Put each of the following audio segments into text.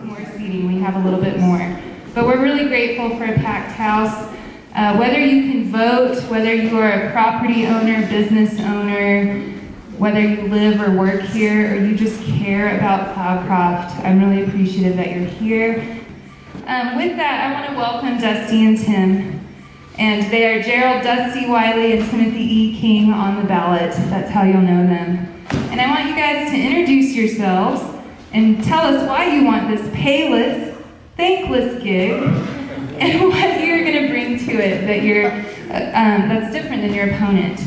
More seating, we have a little bit more. But we're really grateful for a packed house. Whether you can vote, whether you are a property owner, business owner, whether you live or work here, or you just care about Cloudcroft, I'm really appreciative that you're here. With that, I want to welcome Dusty and Tim. And they are Gerald Dusty Wiley and Timothy E. King on the ballot. That's how you'll know them. And I want you guys to introduce yourselves and tell us why you want this payless, thankless gig and what you're going to bring to it that that's different than your opponent.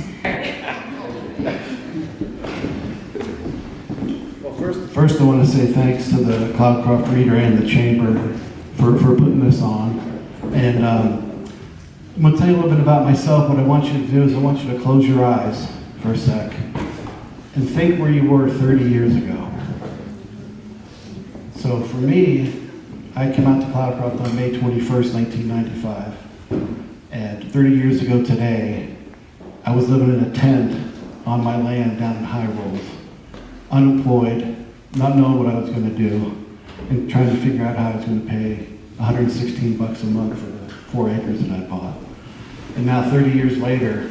Well, first I want to say thanks to the Cloudcroft Reader and the Chamber for putting this on. And I'm going to tell you a little bit about myself. What I want you to do is I want you to close your eyes for a sec and think where you were 30 years ago. So for me, I came out to Cloudcroft on May 21st, 1995. And 30 years ago today, I was living in a tent on my land down in High Rolls, unemployed, not knowing what I was going to do, and trying to figure out how I was going to pay $116 a month for the 4 acres that I bought. And now 30 years later,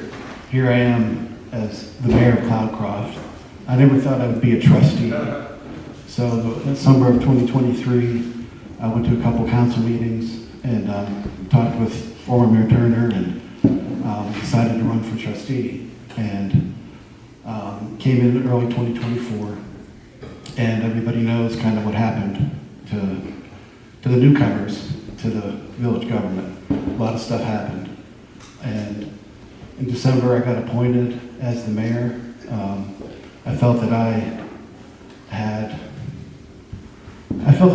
here I am as the mayor of Cloudcroft. I never thought I would be a trustee. So the summer of 2023, I went to a couple council meetings and talked with former Mayor Turner and decided to run for trustee. And came in early 2024. And everybody knows kind of what happened to the newcomers, to the village government. A lot of stuff happened. And in December, I got appointed as the mayor. I felt that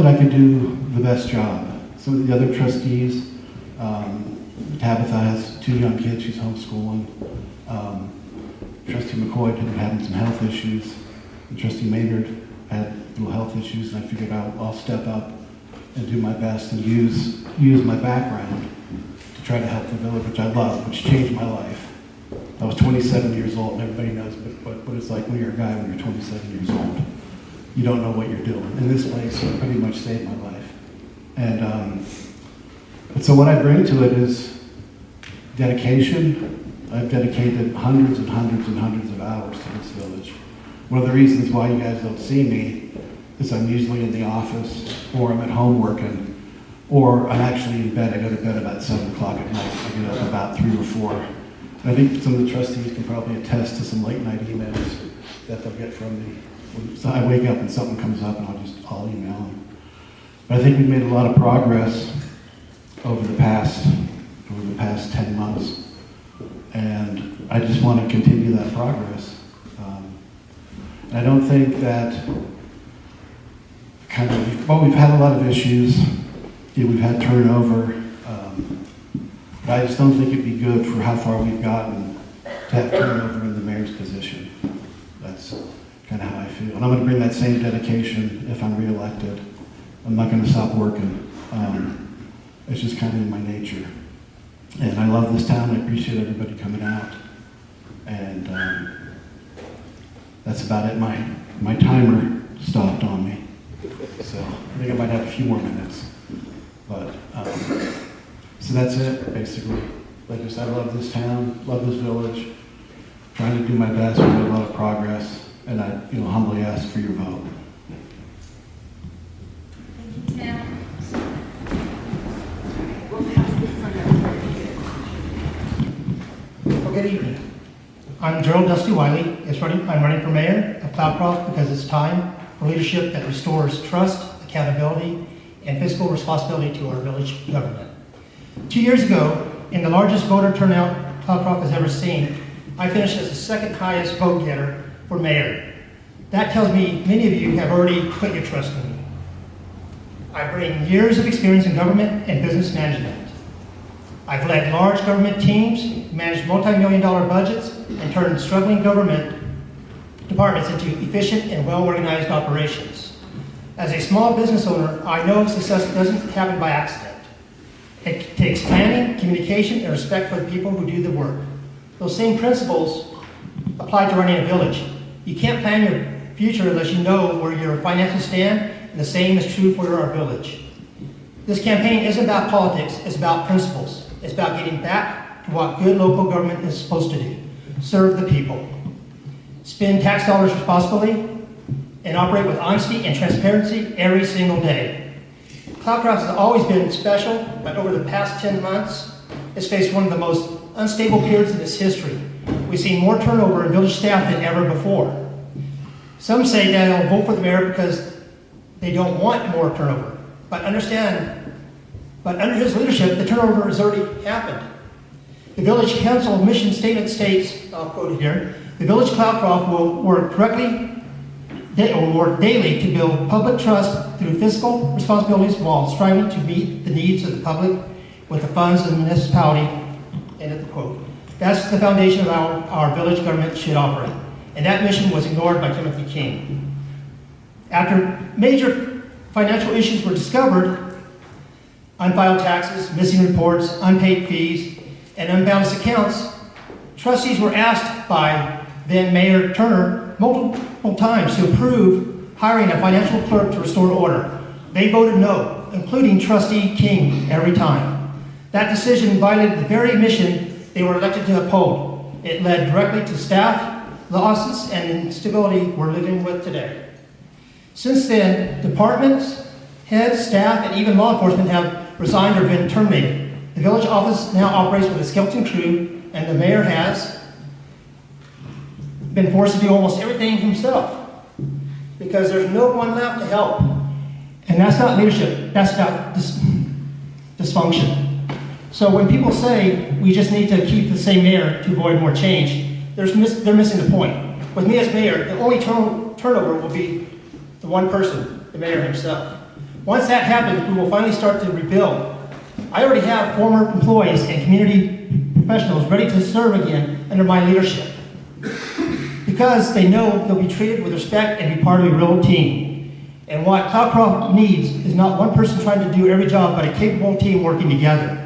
I could do the best job. Some of the other trustees, Tabitha has 2 young kids, she's homeschooling. Trustee McCoy had been having some health issues. And Trustee Maynard had little health issues, and I figured I'll step up and do my best and use my background to try to help the village, which I love, which changed my life. I was 27 years old, and everybody knows what it's like when you're a guy when you're 27 years old. You don't know what you're doing. And this place pretty much saved my life. And so what I bring to it is dedication. I've dedicated hundreds and hundreds and hundreds of hours to this village. One of the reasons why you guys don't see me is I'm usually in the office, or I'm at home working, or I'm actually in bed. I go to bed about 7 o'clock at night. I get up about 3 or 4. And I think some of the trustees can probably attest to some late night emails that they'll get from me. So I wake up and something comes up and I'll email them. But I think we've made a lot of progress over the past 10 months. And I just want to continue that progress. I don't think that we've had a lot of issues. We've had turnover. But I just don't think it'd be good for how far we've gotten to have turnover in the mayor's position. That's kind of how I feel. And I'm going to bring that same dedication if I'm reelected. I'm not going to stop working. It's just kind of in my nature. And I love this town. I appreciate everybody coming out. And that's about it. My timer stopped on me. So I think I might have a few more minutes. But so that's it, basically. I love this town, love this village. Trying to do my best. We've made a lot of progress. And I humbly ask for your vote. Thank you, Tim. Well, good evening. I'm Gerald Dusty Wiley. I'm running for mayor of Cloudcroft because it's time for leadership that restores trust, accountability, and fiscal responsibility to our village government. 2 years ago, in the largest voter turnout Cloudcroft has ever seen, I finished as the 2nd highest vote getter for mayor. That tells me many of you have already put your trust in me. I bring years of experience in government and business management. I've led large government teams, managed multi-million-dollar budgets, and turned struggling government departments into efficient and well-organized operations. As a small business owner, I know success doesn't happen by accident. It takes planning, communication, and respect for the people who do the work. Those same principles apply to running a village. You can't plan your future unless you know where your finances stand, and the same is true for our village. This campaign isn't about politics, it's about principles. It's about getting back to what good local government is supposed to do: serve the people, spend tax dollars responsibly, and operate with honesty and transparency every single day. Cloudcroft has always been special, but over the past 10 months, it's faced one of the most unstable periods in its history. We've seen more turnover in village staff than ever before. Some say that they'll vote for the mayor because they don't want more turnover. But understand, under his leadership, the turnover has already happened. The Village Council mission statement states, I'll quote it here, "The Village Cloudcroft will work daily to build public trust through fiscal responsibilities while striving to meet the needs of the public with the funds of the municipality." End of the quote. That's the foundation of how our village government should operate. And that mission was ignored by Timothy King. After major financial issues were discovered, unfiled taxes, missing reports, unpaid fees, and unbalanced accounts, trustees were asked by then Mayor Turner multiple times to approve hiring a financial clerk to restore order. They voted no, including trustee King every time. That decision violated the very mission they were elected to uphold. It led directly to staff losses and instability we're living with today. Since then, departments, heads, staff, and even law enforcement have resigned or been terminated. The village office now operates with a skeleton crew, and the mayor has been forced to do almost everything himself because there's no one left to help. And that's not leadership, that's about dysfunction. So when people say we just need to keep the same mayor to avoid more change, they're missing the point. With me as mayor, the only turnover will be the one person, the mayor himself. Once that happens, we will finally start to rebuild. I already have former employees and community professionals ready to serve again under my leadership because they know they'll be treated with respect and be part of a real team. And what Cloudcroft needs is not one person trying to do every job, but a capable team working together.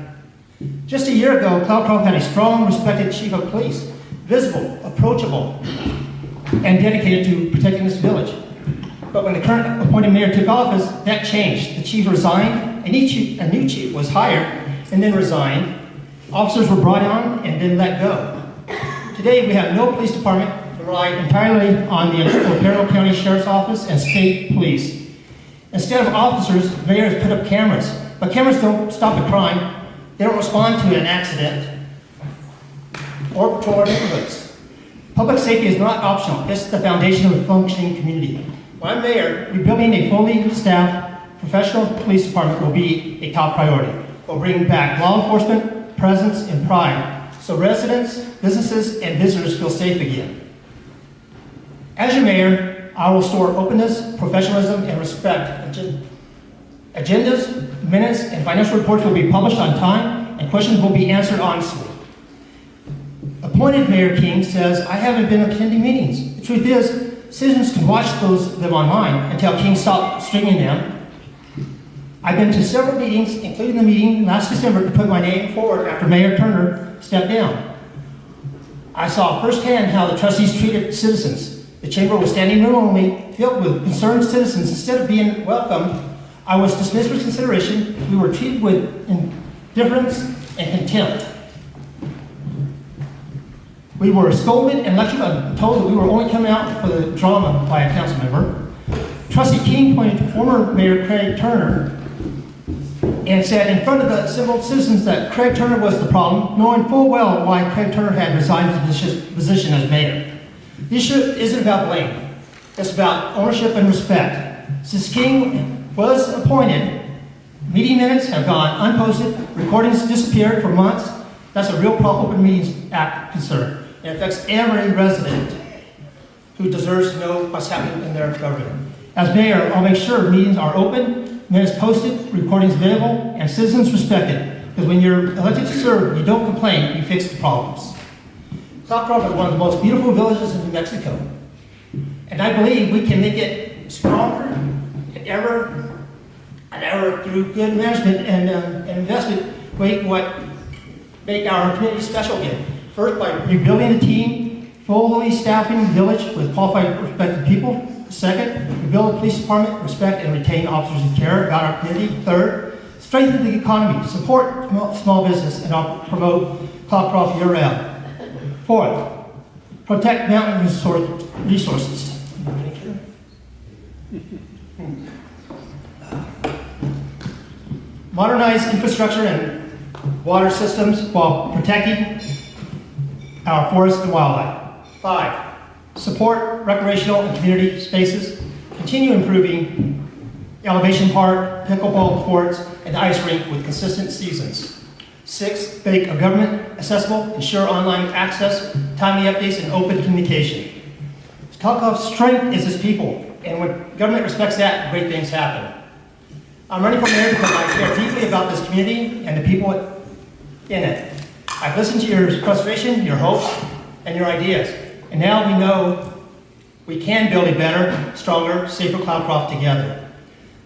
Just a year ago, Cloudcroft had a strong, respected chief of police, visible, approachable, and dedicated to protecting this village. But when the current appointed mayor took office, that changed. The chief resigned, a new chief was hired and then resigned. Officers were brought on and then let go. Today, we have no police department to rely entirely on the Otero County Sheriff's Office and state police. Instead of officers, the mayor has put up cameras. But cameras don't stop a crime. They don't respond to an accident or patrol our neighborhoods. Public safety is not optional. It's the foundation of a functioning community. When I'm mayor, rebuilding a fully staffed, professional police department will be a top priority. We'll bring back law enforcement, presence, and pride, so residents, businesses, and visitors feel safe again. As your mayor, I will restore openness, professionalism, and respect. Agendas, minutes, and financial reports will be published on time, and questions will be answered honestly. Appointed Mayor King says, I haven't been attending meetings. The truth is, citizens can watch them online until King stopped streaming them. I've been to several meetings, including the meeting last December to put my name forward after Mayor Turner stepped down. I saw firsthand how the trustees treated citizens. The chamber was standing room only, filled with concerned citizens. Instead of being welcomed, I was dismissed with consideration. We were treated with indifference and contempt. We were scolded and lectured and told that we were only coming out for the drama by a council member. Trustee King pointed to former Mayor Craig Turner and said in front of the assembled citizens that Craig Turner was the problem, knowing full well why Craig Turner had resigned his position as mayor. This issue isn't about blame. It's about ownership and respect. Since King was appointed, meeting minutes have gone unposted, recordings disappeared for months. That's a real Open Meetings Act concern. It affects every resident who deserves to know what's happening in their government. As mayor, I'll make sure meetings are open, minutes posted, recordings available, and citizens respected. Because when you're elected to serve, you don't complain, you fix the problems. Cloudcroft is one of the most beautiful villages in New Mexico. And I believe we can make it stronger and ever through good management and investment, make our community special again. First, by rebuilding the team fully staffing the village with qualified, respected people. Second, rebuild the police department, respect and retain officers who care about our community. Third, strengthen the economy, support small business, and promote Cloudcroft year-round. Fourth, protect mountain resources. Modernize infrastructure and water systems while protecting our forests and wildlife. 5, support recreational and community spaces. Continue improving Elevation Park, pickleball courts, and ice rink with consistent seasons. 6, make a government accessible, ensure online access, timely updates, and open communication. Cloudcroft's strength is its people, and when government respects that, great things happen. I'm running for mayor because I care deeply about this community and the people in it. I've listened to your frustration, your hopes, and your ideas, and now we know we can build a better, stronger, safer Cloudcroft together.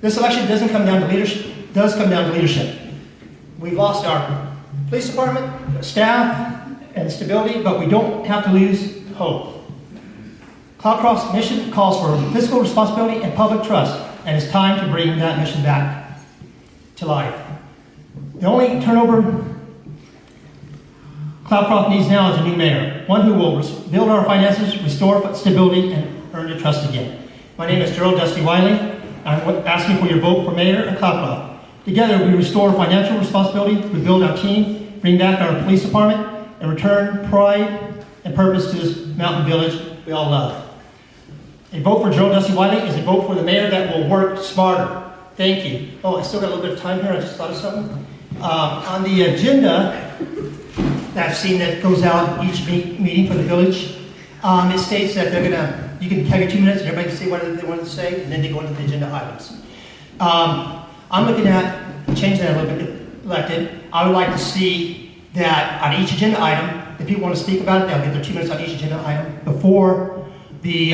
This election doesn't come down to leadership, does come down to leadership. We've lost our police department, staff, and stability, but we don't have to lose hope. Cloudcroft's mission calls for fiscal responsibility and public trust, and it's time to bring that mission back to life. The only turnover Cloudcroft needs now is a new mayor, one who will build our finances, restore stability, and earn your trust again. My name is Gerald Dusty Wiley. I'm asking for your vote for mayor of Cloudcroft. Together, we restore financial responsibility, rebuild our team, bring back our police department, and return pride and purpose to this mountain village we all love. A vote for Gerald Dusty Wiley is a vote for the mayor that will work smarter. Thank you. Oh, I still got a little bit of time here. I just thought of something. On the agenda that I've seen that goes out each meeting for the village, it states that you can take 2 minutes and everybody can say what they want to say, and then they go into the agenda items. I'm looking at changing that a little bit if elected. I would like to see that on each agenda item, if people want to speak about it, they'll get their 2 minutes on each agenda item before the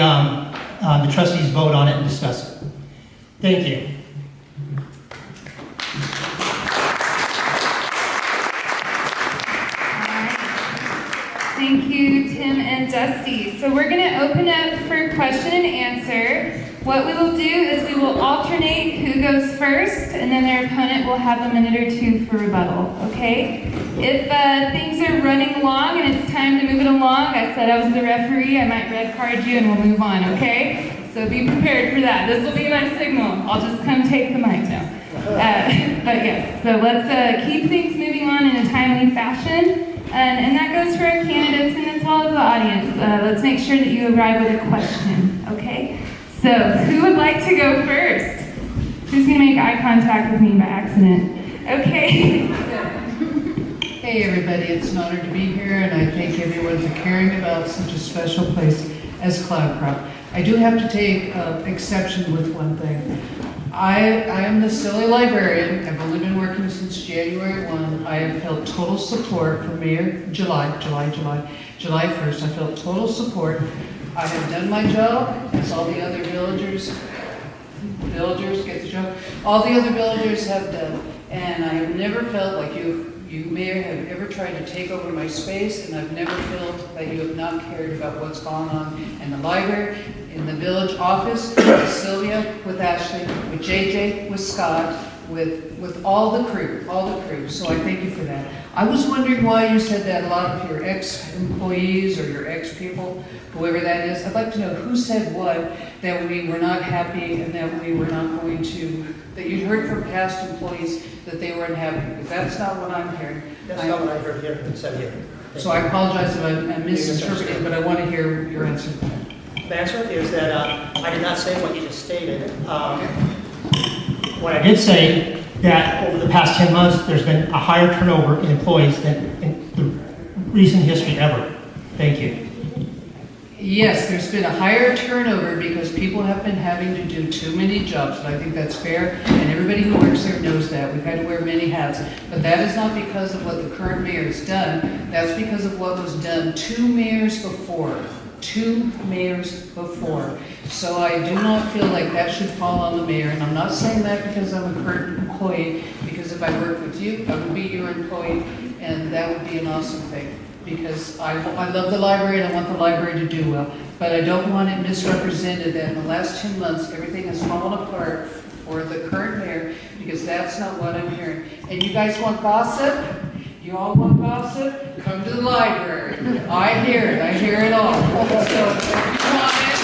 trustees vote on it and discuss it. Thank you. Thank you, Tim and Dusty. So we're going to open up for question and answer. What we will do is we will alternate who goes first, and then their opponent will have a minute or 2 for rebuttal, okay? If things are running long and it's time to move it along, I said I was the referee, I might red card you and we'll move on, okay? So be prepared for that. This will be my signal. I'll just come take the mic now. But yes, so let's keep things moving on in a timely fashion. And that goes for our candidates and as well as the audience. Let's make sure that you arrive with a question, okay? So, who would like to go first? Who's going to make eye contact with me by accident? Okay. Hey everybody, it's an honor to be here, and I thank everyone for caring about such a special place as Cloudcroft. I do have to take exception with one thing. I am the silly librarian. I've only been working since January 1. I have felt total support from Mayor July 1st. I felt total support. I have done my job, as all the other villagers get the job, all the other villagers have done. And I have never felt like you Mayor, have ever tried to take over my space, and I've never felt that you have not cared about what's gone on in the library, in the village office, with Sylvia, with Ashley, with JJ, with Scott, with all the crew. So I thank you for that. I was wondering why you said that a lot of your ex-employees or your ex-people, whoever that is, I'd like to know who said what, that we were not happy and that we were not going to, that you heard from past employees that they were unhappy, because that's not what I'm hearing. That's not what I heard here and said here. So I apologize if I'm misinterpreting, but I want to hear your answer. The answer is that I did not say what you just stated. What I did say, that over the past 10 months, there's been a higher turnover in employees than in the recent history ever. Thank you. Yes, there's been a higher turnover because people have been having to do too many jobs, and I think that's fair, and everybody who works there knows that. We've had to wear many hats, but that is not because of what the current mayor has done. That's because of what was done 2 mayors before. 2 mayors before. So I do not feel like that should fall on the mayor, and I'm not saying that because I'm a current employee, because if I worked with you, I would be your employee, and that would be an awesome thing. because I love the library and I want the library to do well. But I don't want it misrepresented that in the last 2 months, everything has fallen apart for the current mayor, because that's not what I'm hearing. And you guys want gossip? You all want gossip? Come to the library. I hear it all. So if you want it,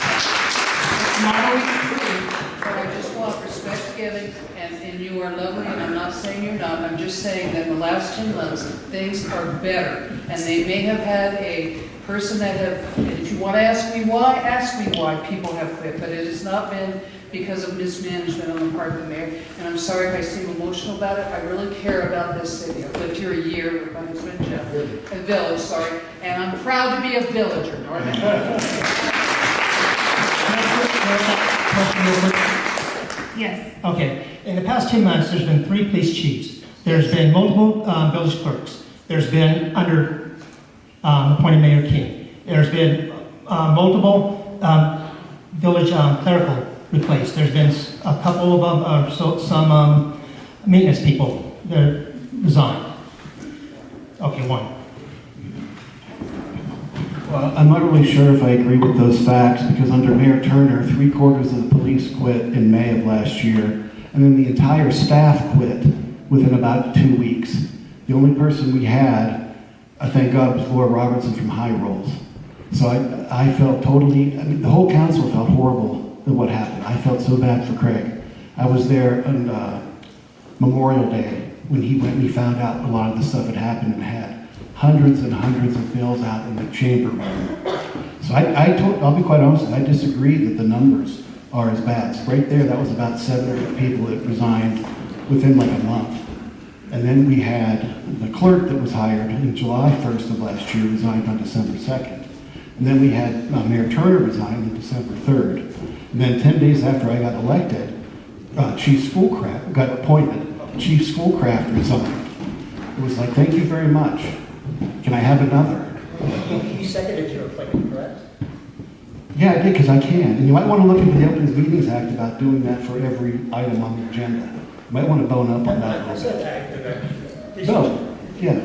it's not always true, but I just want respect given, and you are lovely, and I'm not saying you're not, I'm just saying that in the last 10 months, things are better. And they may have had a person that have, if you want to ask me why people have quit, but it has not been because of mismanagement on the part of the mayor. And I'm sorry if I seem emotional about it. I really care about this city. I've lived here a year with my husband Jeff, a village, sorry, and I'm proud to be a villager, Norman. Yes. Okay, in the past 2 months, there's been 3 police chiefs. There's been multiple village clerks. There's been under appointed Mayor King. There's been multiple village clerical replaced. There's been a couple of some maintenance people that resigned. Okay, 1. Well, I'm not really sure if I agree with those facts, because under Mayor Turner, 3/4 of the police quit in May of last year, and then the entire staff quit within about 2 weeks. The only person we had, thank God, was Laura Robertson from High Rolls. So I felt totally, I mean, the whole council felt horrible at what happened. I felt so bad for Craig. I was there on Memorial Day when he went and he found out a lot of the stuff had happened and had hundreds and hundreds of bills out in the chamber room. So I'll be quite honest, I disagree that the numbers are as bad. So right there, that was about 7 or 8 people that resigned within like a month. And then we had the clerk that was hired in July 1st of last year resigned on December 2nd. And then we had Mayor Turner resign on December 3rd. And then 10 days after I got elected, Chief Schoolcraft got appointed. Chief Schoolcraft resigned. It was like, thank you very much. Can I have another? You seconded your appointment, correct? Yeah, I did, because I can. And you might want to look into the Open Meetings Act about doing that for every item on the agenda. You might want to bone up on that a little bit. No, yeah.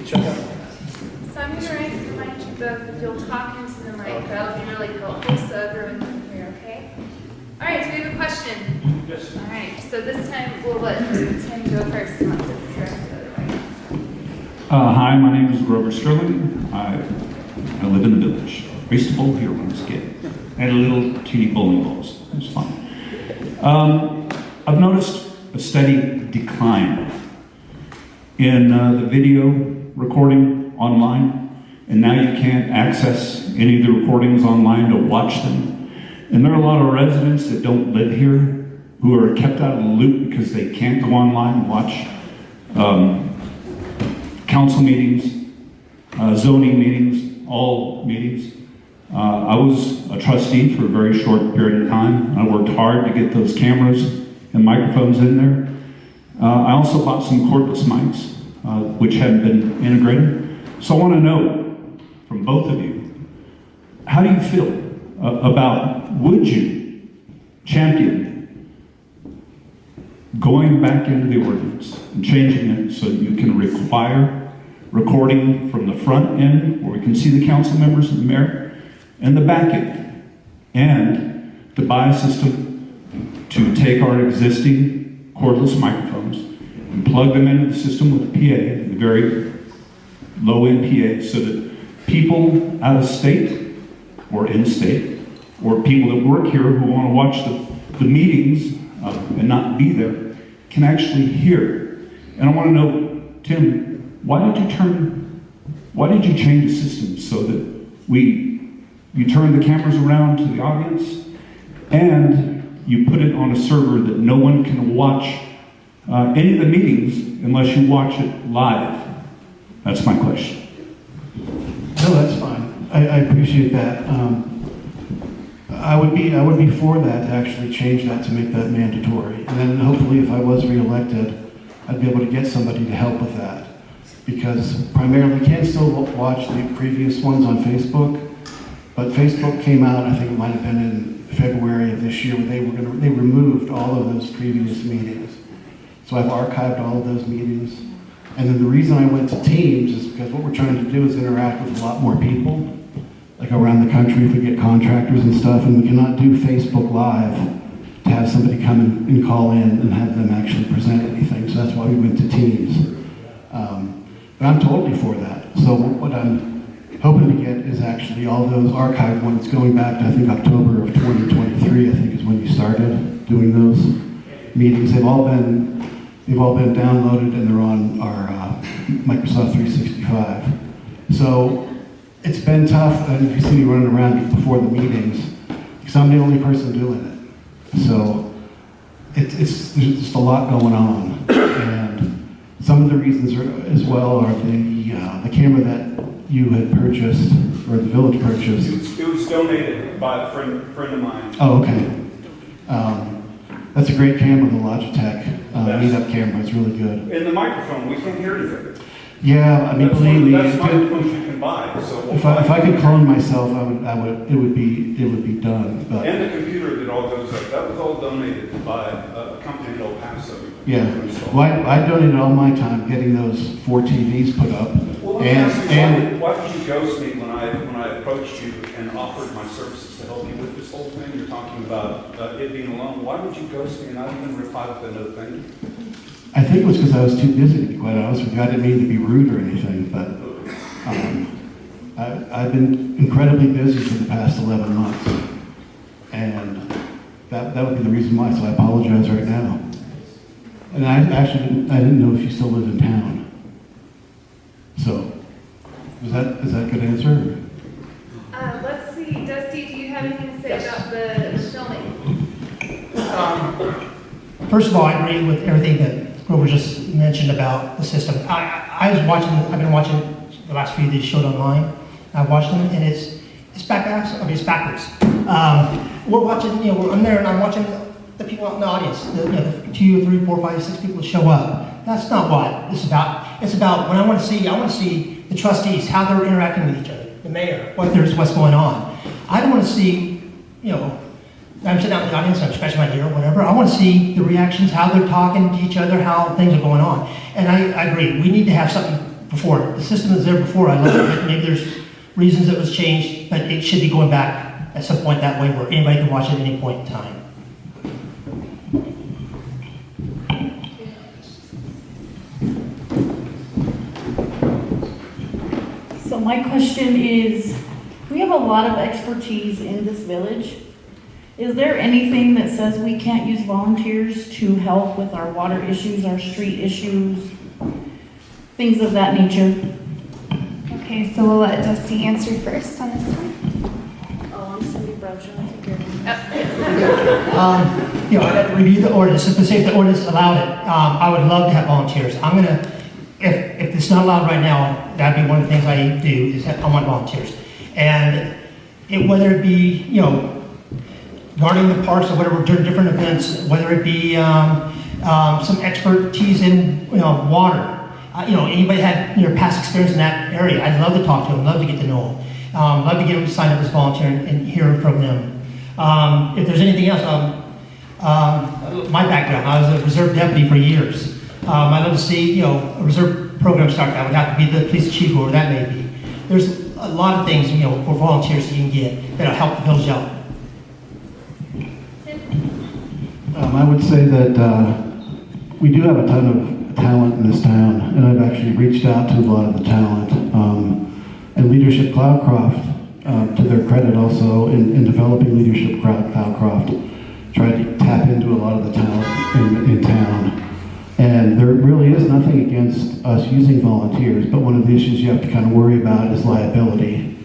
So I'm going to raise the mic to both, if you'll talk into the mic, that'll be really helpful so everyone can hear, okay? All right, do we have a question? Yes. All right, so this time we'll let Tim go first. Unless it's directed the other way. Hi, my name is Grover Sterling. I live in the village. I used to bowl here when I was a kid. I had a little teeny bowling balls. It was fun. I've noticed a steady decline in the video recording online, and now you can't access any of the recordings online to watch them. And there are a lot of residents that don't live here who are kept out of the loop because they can't go online and watch council meetings, zoning meetings, all meetings. I was a trustee for a very short period of time. I worked hard to get those cameras and microphones in there. I also bought some cordless mics, which hadn't been integrated. So I want to know from both of you, how do you feel about, would you champion going back into the ordinance and changing it so you can require recording from the front end where we can see the council members and the mayor, and the back end, and to buy a system to take our existing cordless microphones and plug them into the system with a PA, the very low-end PA, so that people out of state or in-state, or people that work here who want to watch the meetings and not be there, can actually hear. And I want to know, Tim, why did you change the system so that you turn the cameras around to the audience and you put it on a server that no one can watch any of the meetings unless you watch it live? That's my question. No, that's fine. I appreciate that. I would be for that, to actually change that, to make that mandatory. And then hopefully if I was reelected, I'd be able to get somebody to help with that. Because primarily, you can still watch the previous ones on Facebook, but Facebook came out, I think it might have been in February of this year, where they removed all of those previous meetings. So I've archived all of those meetings. And then the reason I went to Teams is because what we're trying to do is interact with a lot more people, like around the country if we get contractors and stuff, and we cannot do Facebook Live to have somebody come and call in and have them actually present anything. So that's why we went to Teams. But I'm totally for that. So what I'm hoping to get is actually all those archived ones going back to, I think, October of 2023, I think is when you started doing those meetings. They've all been downloaded and they're on our Microsoft 365. So it's been tough, and if you see me running around before the meetings, because I'm the only person doing it. So there's just a lot going on. And some of the reasons as well are the camera that you had purchased, or the village purchased. It was donated by a friend of mine. Oh, okay. That's a great camera, the Logitech meetup camera. It's really good. In the microphone, we can't hear anything. Yeah, I mean, believe me, That's microphones you can buy. So if I could clone myself, it would be done. But and the computer that all goes up, that was all donated by a company in El Paso. yeah, well, I donated all my time getting those 4 TVs put up. Well, let me ask you, why did you ghost me when I approached you and offered my services to help you with this whole thing? You're talking about it being alone. Why would you ghost me and not even reply with another thing? I think it was because I was too busy, to be quite honest with you. I didn't mean to be rude or anything, but I've been incredibly busy for the past 11 months, and that would be the reason why. So I apologize right now. And I didn't know if you still lived in town. So, is that a good answer? Let's see, Dusty, do you have anything to say about the filming? First of all, I agree with everything that Grover just mentioned about the system. I've been watching the last few of these showed online. I've watched them, and it's backwards. We're watching, I'm there and I'm watching the people out in the audience, the 2, 3, 4, 5, 6 people that show up. That's not what it's about. It's about when I want to see the trustees, how they're interacting with each other, the mayor, what's going on. I don't want to see, I'm sitting out in the audience, I'm scratching my ear or whatever. I want to see the reactions, how they're talking to each other, how things are going on. And I agree, we need to have something before. The system is there before, I love it. Maybe there's reasons it was changed, but it should be going back at some point that way where anybody can watch it at any point in time. So my question is, we have a lot of expertise in this village. Is there anything that says we can't use volunteers to help with our water issues, our street issues, things of that nature? Okay, so we'll let Dusty answer first on this one. Oh, I'm Cindy Bradshaw. I think you're I'd have to review the ordinance. If the ordinance allowed it, I would love to have volunteers. If it's not allowed right now, that'd be one of the things I do is I want volunteers. And whether it be, guarding the parks or whatever, during different events, whether it be some expertise in, water. Anybody had past experience in that area, I'd love to talk to them, love to get to know them. Love to get them to sign up as volunteer and hear from them. If there's anything else, my background, I was a reserve deputy for years. I'd love to see, a reserve program start. That would have to be the police chief, whoever that may be. There's a lot of things, for volunteers that you can get that'll help the village out. I would say that we do have a ton of talent in this town, and I've actually reached out to a lot of the talent. And Leadership Cloudcroft, to their credit also, in developing Leadership Cloudcroft, tried to tap into a lot of the talent in town. And there really is nothing against us using volunteers, but one of the issues you have to kind of worry about is liability.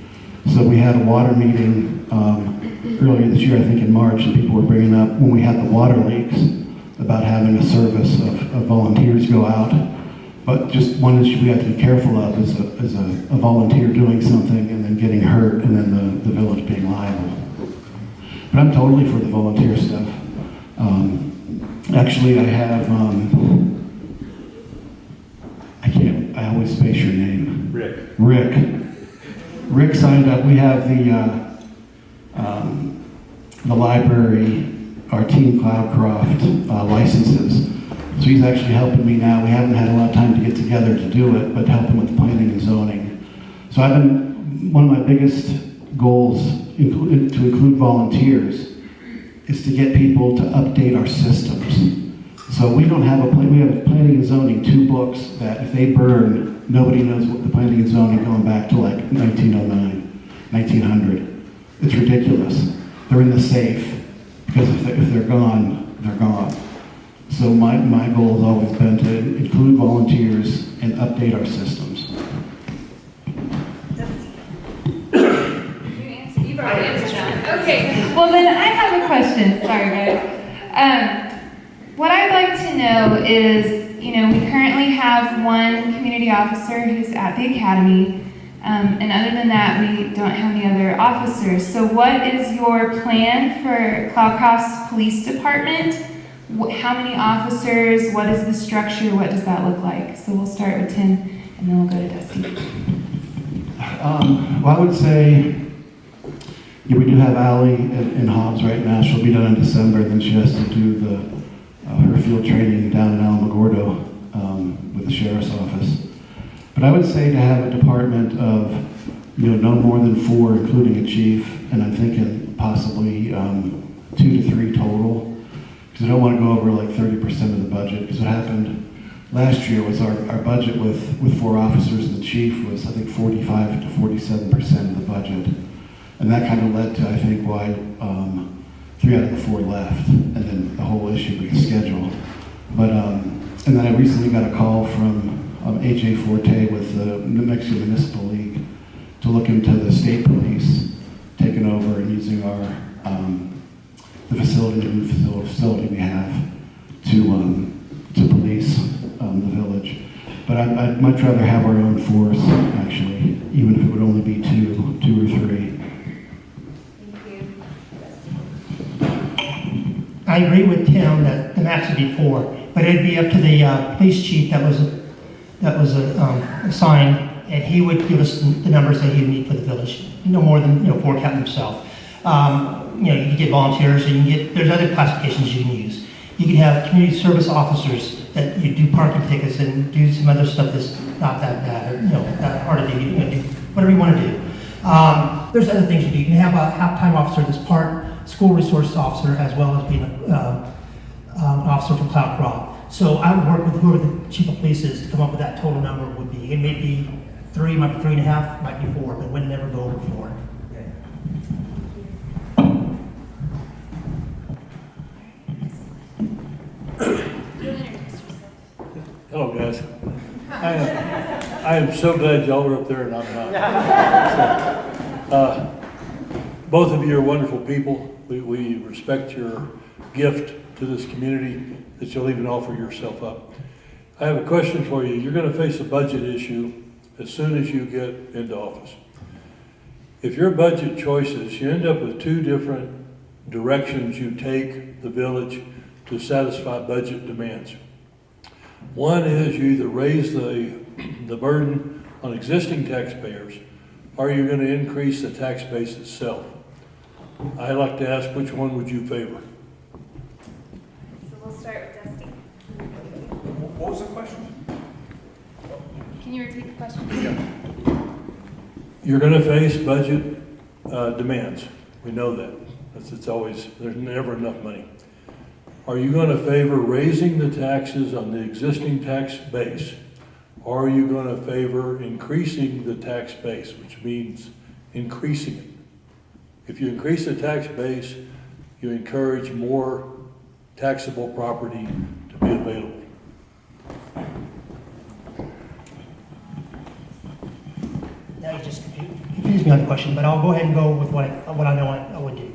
So we had a water meeting earlier this year, I think in March, and people were bringing up when we had the water leaks about having a service of volunteers go out. But just one issue we have to be careful of is a volunteer doing something and then getting hurt and then the village being liable. But I'm totally for the volunteer stuff. Actually, I have, I always space your name. Rick signed up. We have the library, our Team Cloudcroft licenses. So he's actually helping me now. We haven't had a lot of time to get together to do it, but helping with the planning and zoning. So one of my biggest goals to include volunteers is to get people to update our systems. So we don't have we have a planning and zoning, 2 books that if they burn, nobody knows what the planning and zoning going back to like 1909, 1900. It's ridiculous. They're in the safe because if they're gone, they're gone. So my goal has always been to include volunteers and update our systems. You've already answered that. Okay. Well, then I have a question. Sorry, guys. What I'd like to know is, we currently have one community officer who's at the academy, and other than that, we don't have any other officers. So what is your plan for Cloud Cross Police Department? How many officers? What is the structure? What does that look like? So we'll start with Tim, and then we'll go to Dusty. Well, I would say we do have Allie in Hobbs right now. She'll be done in December. Then she has to do her field training down in Alamogordo with the sheriff's office. But I would say to have a department of no more than 4, including a chief, and I'm thinking possibly 2 to 3 total, because I don't want to go over like 30% of the budget. Because what happened last year was our budget with 4 officers and the chief was I think 45 to 47% of the budget, and that kind of led to I think why 3 out of the 4 left, and then the whole issue with the schedule. But and then I recently got a call from AJ Forte with the New Mexico Municipal League to look into the state police taking over and using our the new facility we have to police the village. But I'd much rather have our own force actually, even if it would only be 2 or 3. I agree with Tim that the max would be 4, but it'd be up to the police chief that was assigned, and he would give us the numbers that he would need for the village. No more than 4 captain himself. You can get volunteers, and there's other classifications you can use. You can have community service officers that you do parking tickets and do some other stuff that's not that bad, or that hard to do. You can do whatever you want to do. There's other things you do. You can have a half-time officer that's part school resource officer as well as being an officer from Cloud Cross. So I would work with whoever the chief of police is to come up with that total number would be. It may be 3, might be 3.5, might be 4, but it would never go over 4. Hello, guys. I am so glad y'all are up there and I'm not. Both of you are wonderful people. We respect your gift to this community that you'll even offer yourself up. I have a question for you. You're going to face a budget issue as soon as you get into office. If your budget choices, you end up with 2 different directions you take the village to satisfy budget demands. One is you either raise the burden on existing taxpayers, or you're going to increase the tax base itself. I'd like to ask, which one would you favor? So we'll start with Dusty. What was the question? Can you repeat the question? You're going to face budget demands. We know that. It's always, there's never enough money. Are you going to favor raising the taxes on the existing tax base? Or are you going to favor increasing the tax base, which means increasing it? If you increase the tax base, you encourage more taxable property to be available. Now you just confused me on the question, but I'll go ahead and go with what I know I would do.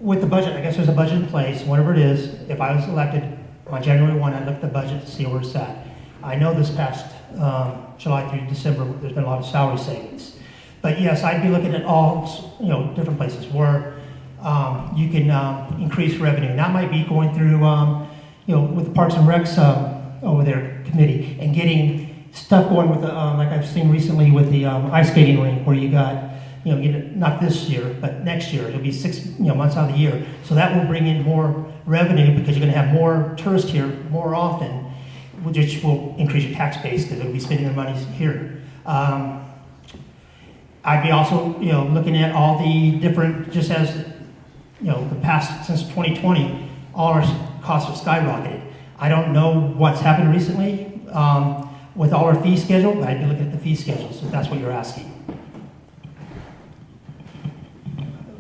With the budget, I guess there's a budget in place, whatever it is. If I was elected on January 1, I'd look at the budget to see where it's at. I know this past July through December, there's been a lot of salary savings. But yes, I'd be looking at all, different places where you can increase revenue. And that might be going through, with the Parks and Recs over there committee and getting stuff going with the, like I've seen recently with the ice skating rink where you got, not this year, but next year. It'll be 6 months out of the year. So that will bring in more revenue because you're going to have more tourists here more often, which will increase your tax base because they'll be spending their money here. I'd be also, looking at all the different, just as, the past, since 2020, all our costs have skyrocketed. I don't know what's happened recently with all our fee schedule, but I'd be looking at the fee schedules, if that's what you're asking.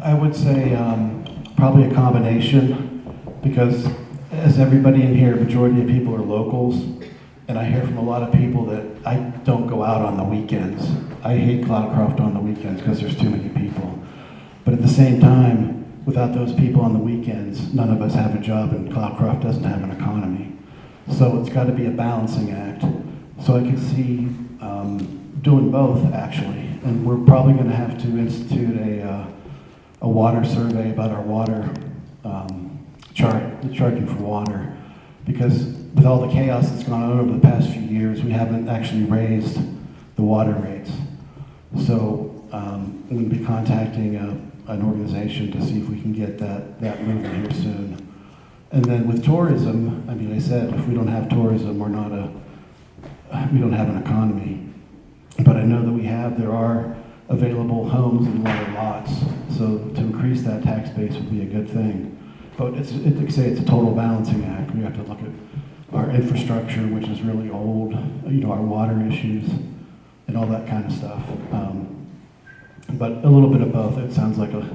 I would say probably a combination, because as everybody in here, majority of people are locals, and I hear from a lot of people that I don't go out on the weekends. I hate Cloudcroft on the weekends because there's too many people. But at the same time, without those people on the weekends, none of us have a job, and Cloudcroft doesn't have an economy. So it's got to be a balancing act. So I could see doing both, actually. And we're probably going to have to institute a water survey about our water charging for water, because with all the chaos that's gone on over the past few years, we haven't actually raised the water rates. So I'm going to be contacting an organization to see if we can get that moving here soon. And then with tourism, I mean, I said, if we don't have tourism, we don't have an economy. But I know that there are available homes and lower lots. So to increase that tax base would be a good thing. But it's a total balancing act. We have to look at our infrastructure, which is really old, our water issues, and all that kind of stuff. But a little bit of both. It sounds like a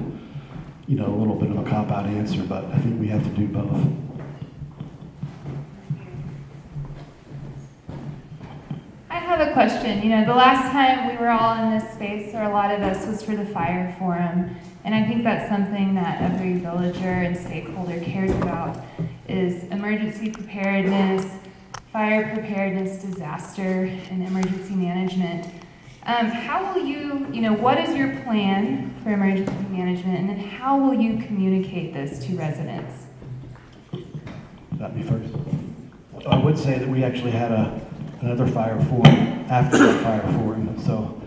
little bit of a cop-out answer, but I think we have to do both. I have a question. The last time we were all in this space, or a lot of us, was for the fire forum. And I think that's something that every villager and stakeholder cares about, is emergency preparedness, fire preparedness, disaster, and emergency management. How will you, what is your plan for emergency management, and then how will you communicate this to residents? That me first. I would say that we actually had another fire forum after that fire forum. So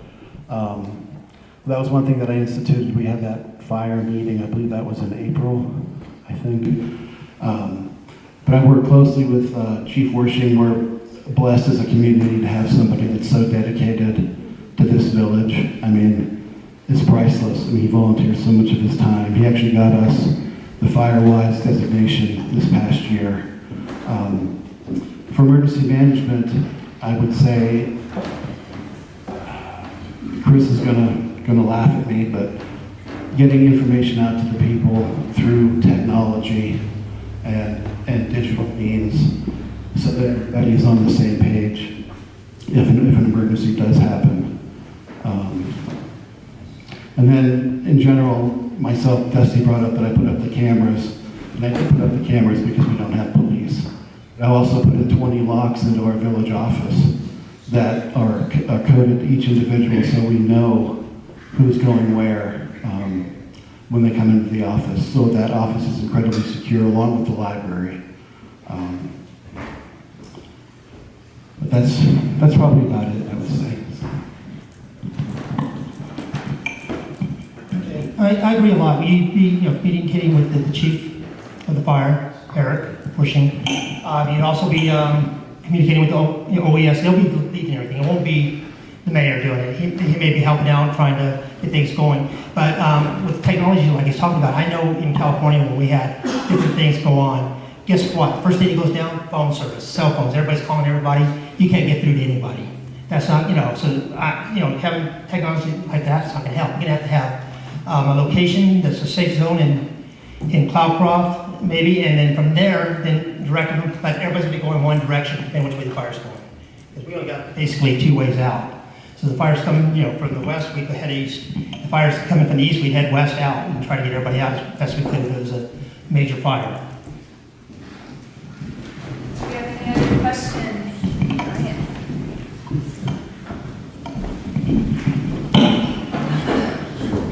that was one thing that I instituted. We had that fire meeting, I believe that was in April, I think. But I work closely with Chief Wershing. We're blessed as a community to have somebody that's so dedicated to this village. I mean, it's priceless. I mean, he volunteers so much of his time. He actually got us the FireWise designation this past year. For emergency management, I would say, Chris is gonna laugh at me, but getting information out to the people through technology and digital means, so that everybody's on the same page if an emergency does happen. And then in general, myself, Dusty brought up that I put up the cameras, and I did put up the cameras because we don't have police. I also put in 20 locks into our village office that are coded to each individual, so we know who's going where when they come into the office. So that office is incredibly secure, along with the library. But that's probably about it, I would say. I agree a lot. We'd be communicating with the chief of the fire, Eric Wershing. You'd also be communicating with the OES. They'll be leading everything. It won't be the mayor doing it. He may be helping out, trying to get things going. But with technology, like he's talking about, I know in California when we had different things go on, guess what? First thing that goes down, phone service, cell phones. Everybody's calling everybody. You can't get through to anybody. That's not, having technology like that's not going to help. You're going to have a location that's a safe zone in Cloudcroft, maybe, and then from there, then direct them, but everybody's going to be going one direction, and which way the fire's going. Because we only got basically 2 ways out. So the fire's coming, from the west, we'd head east. The fire's coming from the east, we'd head west out and try to get everybody out as best we could if it was a major fire. Do we have any other questions?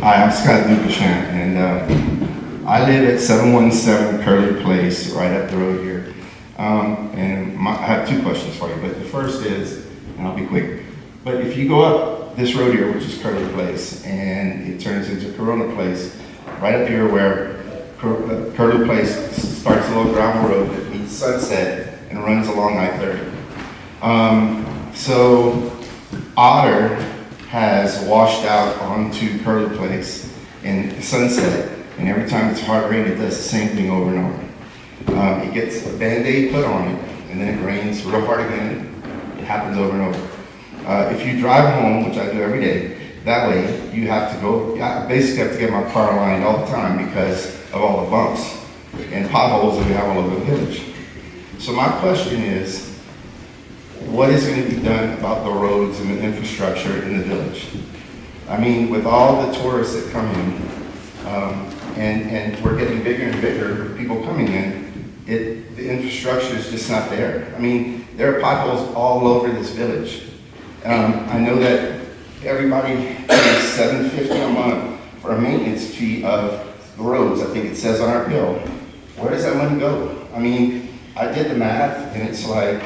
Hi, I'm Scott Dukashan, and I live at 717 Curly Place, right up the road here. And I have 2 questions for you, but the first is, and I'll be quick, but if you go up this road here, which is Curly Place, and it turns into Corona Place, right up here where Curlew Place starts a little gravel road that meets Sunset and runs along I-30. So Otter has washed out onto Curlew Place in Sunset, and every time it's hard rain, it does the same thing over and over. It gets a Band-Aid put on it, and then it rains real hard again. It happens over and over. If you drive home, which I do every day, that way you have to go, I basically have to get my car aligned all the time because of all the bumps and potholes that we have all over the village. So my question is, what is going to be done about the roads and the infrastructure in the village? I mean, with all the tourists that come in, and we're getting bigger and bigger with people coming in, the infrastructure is just not there. I mean, there are potholes all over this village. I know that everybody pays $750 a month for a maintenance fee of the roads. I think it says on our bill. Where does that money go? I mean, I did the math, and it's like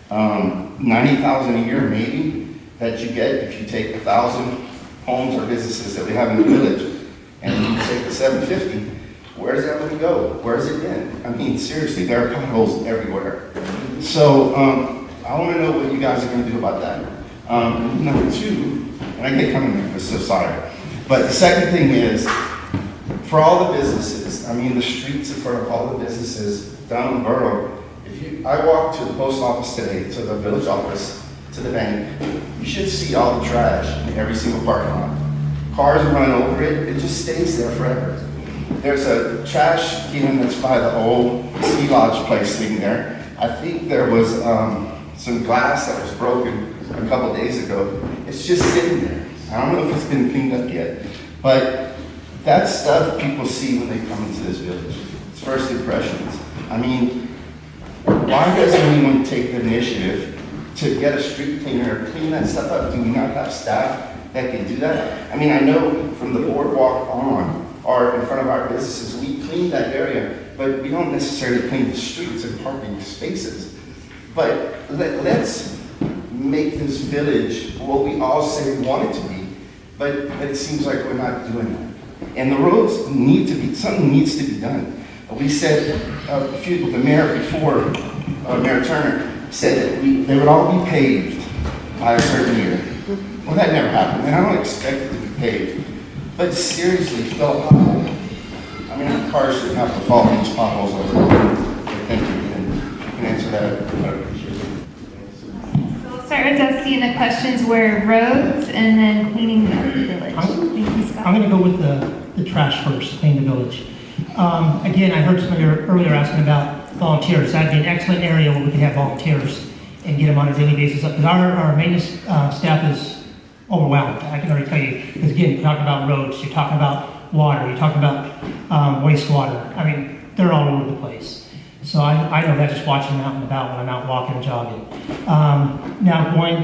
$90,000 a year maybe that you get if you take 1,000 homes or businesses that we have in the village, and you take the $750. Where does that money go? Where's it been? I mean, seriously, there are potholes everywhere. So I want to know what you guys are going to do about that. Number two, and I get coming there, I'm so sorry. But the second thing is, for all the businesses, I mean, the streets in front of all the businesses down in the borough, I walked to the post office today, to the village office, to the bank, you should see all the trash in every single parking lot. Cars run over it, it just stays there forever. There's a trash can that's by the old ski lodge place sitting there. I think there was some glass that was broken a couple days ago. It's just sitting there. I don't know if it's been cleaned up yet, but that stuff people see when they come into this village. It's first impressions. I mean, why doesn't anyone take the initiative to get a street cleaner, clean that stuff up? Do we not have staff that can do that? I mean, I know from the boardwalk on, or in front of our businesses, we clean that area, but we don't necessarily clean the streets and parking spaces. But let's make this village what we all say we want it to be, but it seems like we're not doing that. And the roads need to be, something needs to be done. We said, the mayor before, Mayor Turner, said that they would all be paved by a certain year. Well, that never happened, and I don't expect it to be paved. But seriously, Phil, I mean, cars shouldn't have to fall in these potholes over there. Thank you, and you can answer that. I appreciate it. So we'll start with Dusty, and the questions were roads and then cleaning up the village. Thank you, Scott. I'm going to go with the trash first, clean the village. Again, I heard somebody earlier asking about volunteers. That'd be an excellent area where we could have volunteers and get them on a daily basis. Because our maintenance staff is overwhelmed. I can already tell you. Because again, you're talking about roads, you're talking about water, you're talking about wastewater. I mean, they're all over the place. So I know that just watching them out and about when I'm out walking and jogging.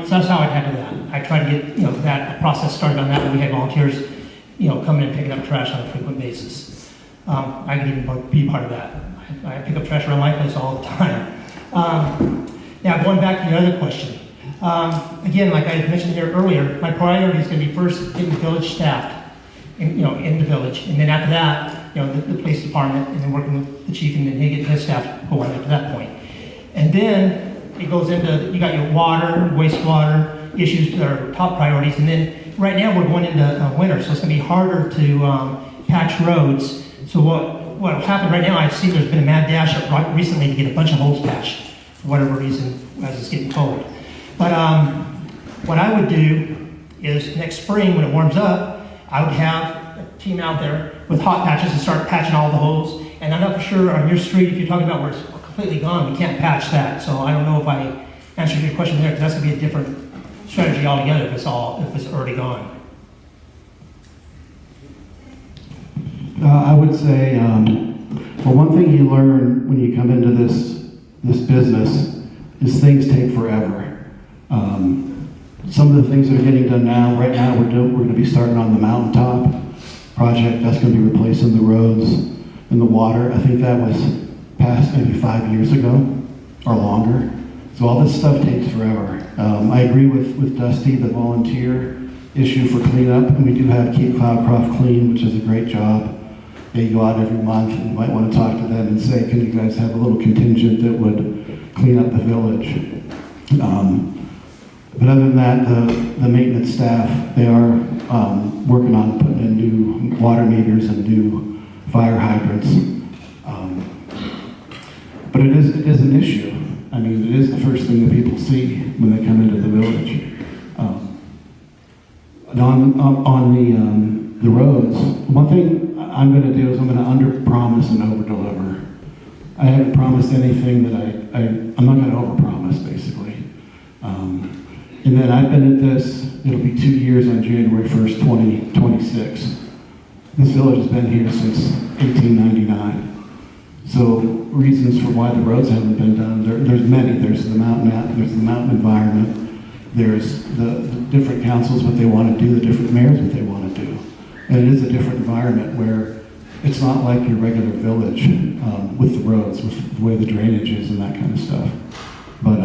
So that's how I handle that. I try to get that process started on that when we had volunteers, coming and picking up trash on a frequent basis. I can even be part of that. I pick up trash around my place all the time. Now, going back to your other question. Again, like I had mentioned here earlier, my priority is going to be first getting village staffed, in the village, and then after that, the police department, and then working with the chief, and then he get his staff going after that point. And then it goes into, you got your water, wastewater issues that are top priorities, and then right now we're going into winter, so it's going to be harder to patch roads. So what happened right now, I see there's been a mad dash up recently to get a bunch of holes patched, for whatever reason, as it's getting cold. But what I would do is next spring, when it warms up, I would have a team out there with hot patches and start patching all the holes. And I'm not for sure on your street, if you're talking about where it's completely gone, we can't patch that. So I don't know if I answered your question there, because that's going to be a different strategy altogether if it's already gone. I would say, well, one thing you learn when you come into this business is things take forever. Some of the things that are getting done now, right now, we're going to be starting on the mountaintop project. That's going to be replacing the roads and the water. I think that was passed maybe 5 years ago or longer. So all this stuff takes forever. I agree with Dusty, the volunteer issue for cleanup, and we do have Keep Cloudcroft Clean, which is a great job. they go out every month, and you might want to talk to them and say, can you guys have a little contingent that would clean up the village? But other than that, the maintenance staff, they are working on putting in new water meters and new fire hydrants. But it is an issue. I mean, it is the first thing that people see when they come into the village. And on the roads, one thing I'm going to do is I'm going to under-promise and over-deliver. I haven't promised anything that I'm not going to over-promise, basically. And then I've been at this, it'll be 2 years on January 1st, 2026. This village has been here since 1899. So reasons for why the roads haven't been done, there's many. There's the mountain environment. There's the different councils, what they want to do, the different mayors, what they want to do. And it is a different environment where it's not like your regular village with the roads, with the way the drainage is and that kind of stuff. But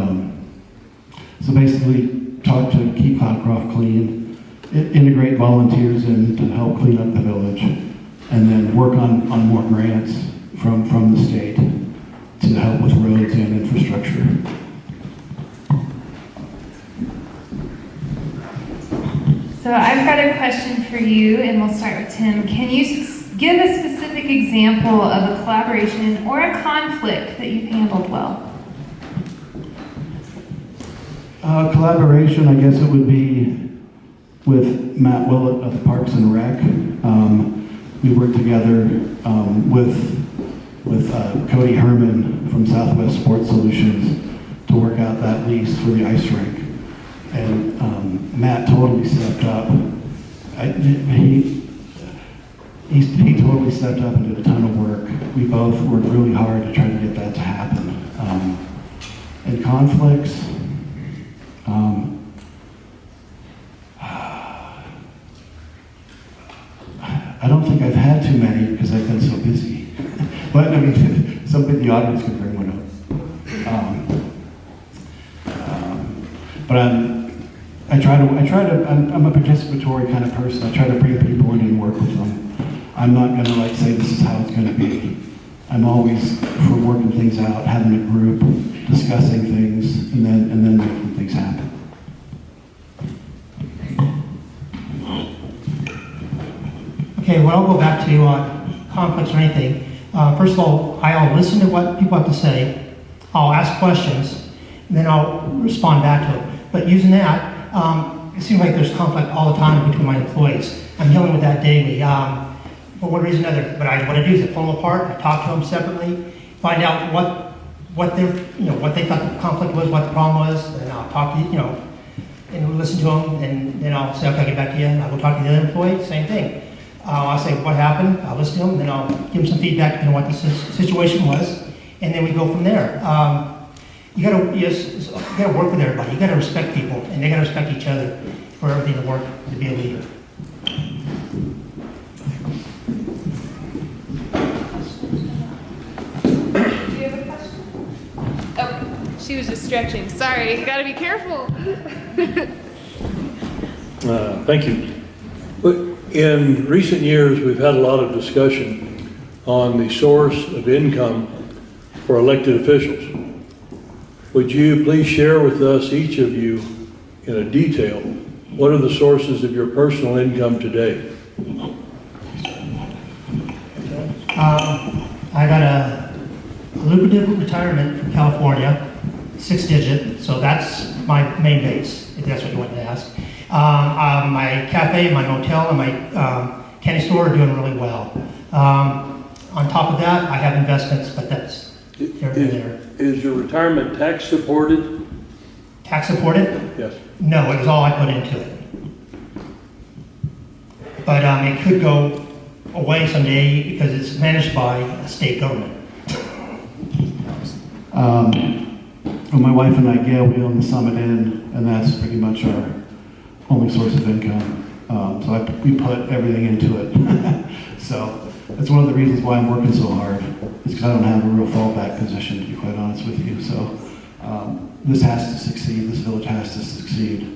so basically, talk to keep Cloudcroft clean, integrate volunteers in to help clean up the village, and then work on more grants from the state to help with roads and infrastructure. So I've got a question for you, and we'll start with Tim. Can you give a specific example of a collaboration or a conflict that you've handled well? Collaboration, I guess it would be with Matt Willett of the Parks and Rec. We worked together with Cody Herman from Southwest Sports Solutions to work out that lease for the ice rink. And Matt totally stepped up. He totally stepped up and did a ton of work. We both worked really hard to try to get that to happen. And conflicts, I don't think I've had too many because I've been so busy. But I mean, somebody in the audience could bring one up. But I'm a participatory kind of person. I try to bring people in and work with them. I'm not going to say this is how it's going to be. I'm always for working things out, having a group, discussing things, and then making things happen. Okay, well, I'll go back to conflicts or anything. First of all, I'll listen to what people have to say. I'll ask questions, and then I'll respond back to them. But using that, it seems like there's conflict all the time between my employees. I'm dealing with that daily. For one reason or another, what I do is I pull them apart, I talk to them separately, find out what they thought the conflict was, what the problem was, and I'll talk to and listen to them, and then I'll say, okay, I'll get back to you. I'll go talk to the other employee, same thing. I'll say what happened, I'll listen to them, and then I'll give them some feedback on what the situation was, and then we go from there. You gotta work with everybody. You gotta respect people, and they gotta respect each other for everything to work to be a leader. Do you have a question? Oh, she was just stretching. Sorry, you gotta be careful. Thank you. In recent years, we've had a lot of discussion on the source of income for elected officials. Would you please share with us, each of you, in a detail, what are the sources of your personal income today? I got a lucrative retirement from California, 6-digit, so that's my main base, if that's what you want to ask. My cafe, my motel, and my candy store are doing really well. On top of that, I have investments, but that's there. Is your retirement tax supported? Tax supported? Yes. No, it was all I put into it. But it could go away someday because it's managed by a state government. Well, my wife and I, Gail, we own the Summit Inn, and that's pretty much our only source of income. So we put everything into it. So that's one of the reasons why I'm working so hard, is because I don't have a real fallback position, to be quite honest with you. So this has to succeed. This village has to succeed.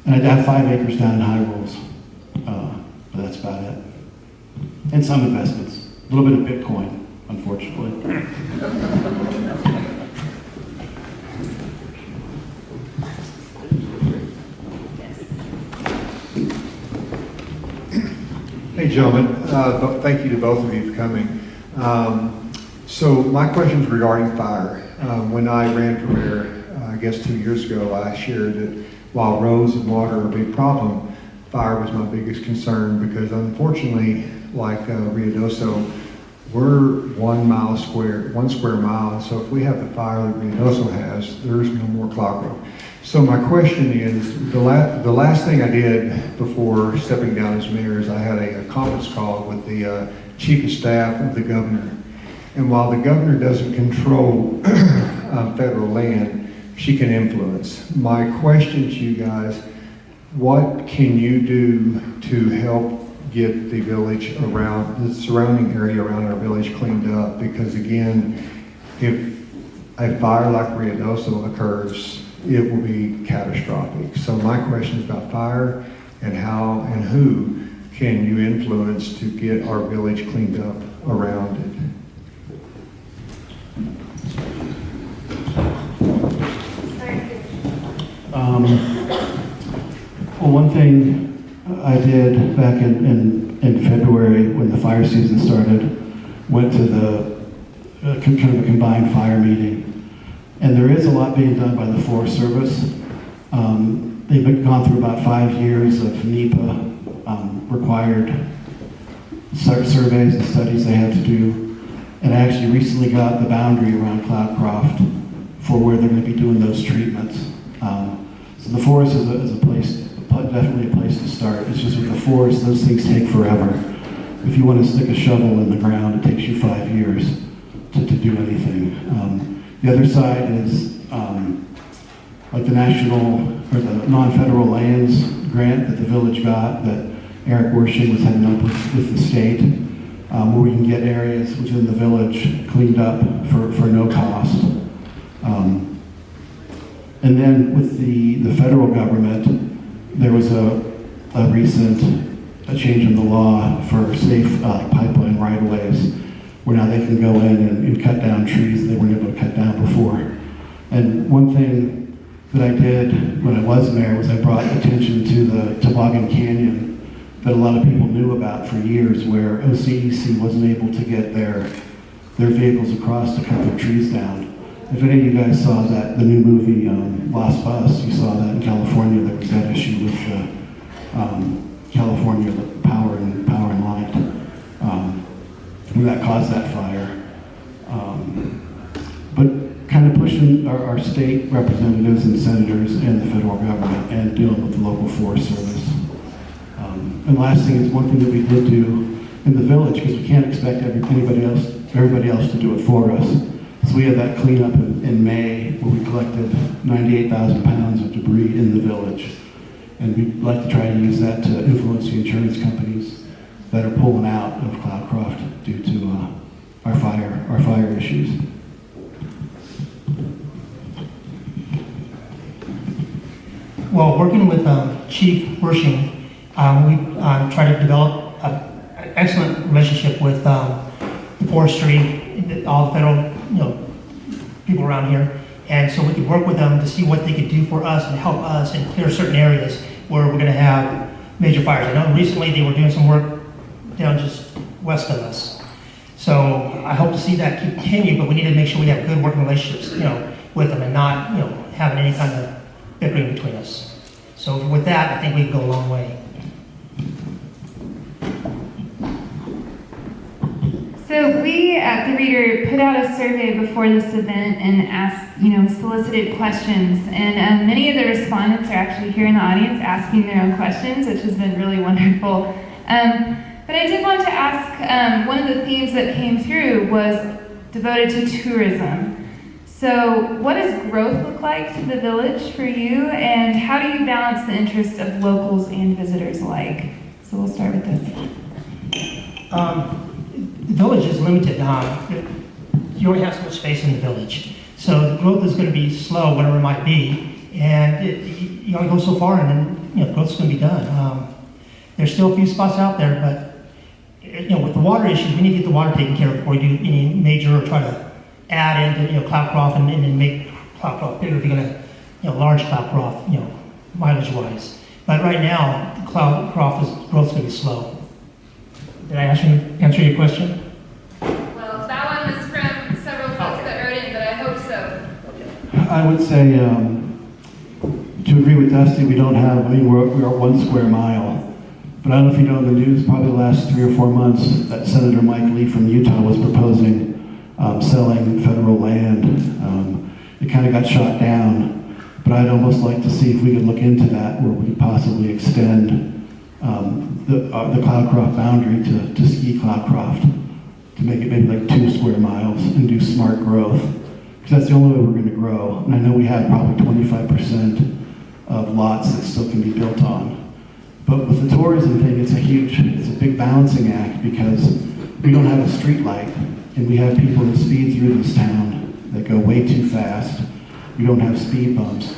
And I have 5 acres down in High Rolls, but that's about it. and some investments. A little bit of Bitcoin, unfortunately. Hey, gentlemen. Thank you to both of you for coming. So my question is regarding fire. When I ran for mayor, I guess 2 years ago, I shared that while roads and water are a big problem, fire was my biggest concern because unfortunately, like Ruidoso, we're 1 square mile. So if we have the fire that Ruidoso has, there's no more Cloud Grove. So my question is, the last thing I did before stepping down as mayor is I had a conference call with the chief of staff of the governor. And while the governor doesn't control federal land, she can influence. My question to you guys, what can you do to help get the village around, the surrounding area around our village cleaned up? Because again, if a fire like Ruidoso occurs, it will be catastrophic. So my question is about fire and how and who can you influence to get our village cleaned up around it? Well, one thing I did back in February when the fire season started, went to the kind of a combined fire meeting. And there is a lot being done by the Forest Service. They've gone through about 5 years of NEPA required surveys and studies they had to do. And I actually recently got the boundary around Cloudcroft for where they're going to be doing those treatments. So the forest is a place, definitely a place to start. It's just with the forest, those things take forever. If you want to stick a shovel in the ground, it takes you 5 years to do anything. The other side is like the national or the non-federal lands grant that the village got that Eric Wershing was heading up with the state, where we can get areas within the village cleaned up for no cost. And then with the federal government, there was a recent change in the law for safe pipeline right-of-ways, where now they can go in and cut down trees they weren't able to cut down before. And one thing that I did when I was mayor was I brought attention to the Toboggan Canyon that a lot of people knew about for years, where OCEC wasn't able to get their vehicles across to cut their trees down. If any of you guys saw that, the new movie Lost Bus, you saw that in California. There was that issue with California Power and Light. And that caused that fire. But kind of pushing our state representatives and senators and the federal government and dealing with the local Forest Service. And last thing is one thing that we did do in the village, because we can't expect everybody else to do it for us. So we had that cleanup in May where we collected 98,000 pounds of debris in the village. And we'd like to try to use that to influence the insurance companies that are pulling out of Cloudcroft due to our fire issues. Well, working with Chief Wershing, we try to develop an excellent relationship with the forestry, all the federal people around here. And so we could work with them to see what they could do for us and help us and clear certain areas where we're going to have major fires. I know recently they were doing some work down just west of us. So I hope to see that continue, but we need to make sure we have good working relationships, with them and not, having any kind of bickering between us. So with that, I think we can go a long way. So we at The Reader put out a survey before this event and asked, solicited questions. And many of the respondents are actually here in the audience asking their own questions, which has been really wonderful. But I did want to ask, one of the themes that came through was devoted to tourism. So what does growth look like to the village for you, and how do you balance the interests of locals and visitors alike? So we'll start with this. The village is limited. You only have so much space in the village. So the growth is going to be slow, whatever it might be. And you only go so far, and then growth's going to be done. There's still a few spots out there, but with the water issues, we need to get the water taken care of before we do any major or try to add into, Cloudcroft and then make Cloudcroft bigger if you're gonna, large Cloudcroft, mileage-wise. But right now, Cloudcroft growth's gonna be slow. Did I answer your question? Well, that one was from several folks that wrote in, but I hope so. I would say, to agree with Dusty, we don't have, we're 1 square mile. But I don't know if you know in the news, probably the last 3 or 4 months, that Senator Mike Lee from Utah was proposing selling federal land. It kind of got shot down, but I'd almost like to see if we could look into that, where we could possibly extend the Cloudcroft boundary to Ski Cloudcroft, to make it maybe like 2 square miles and do smart growth. Because that's the only way we're going to grow. And I know we have probably 25% of lots that still can be built on. But with the tourism thing, it's a big balancing act, because we don't have a street light, and we have people that speed through this town that go way too fast. We don't have speed bumps.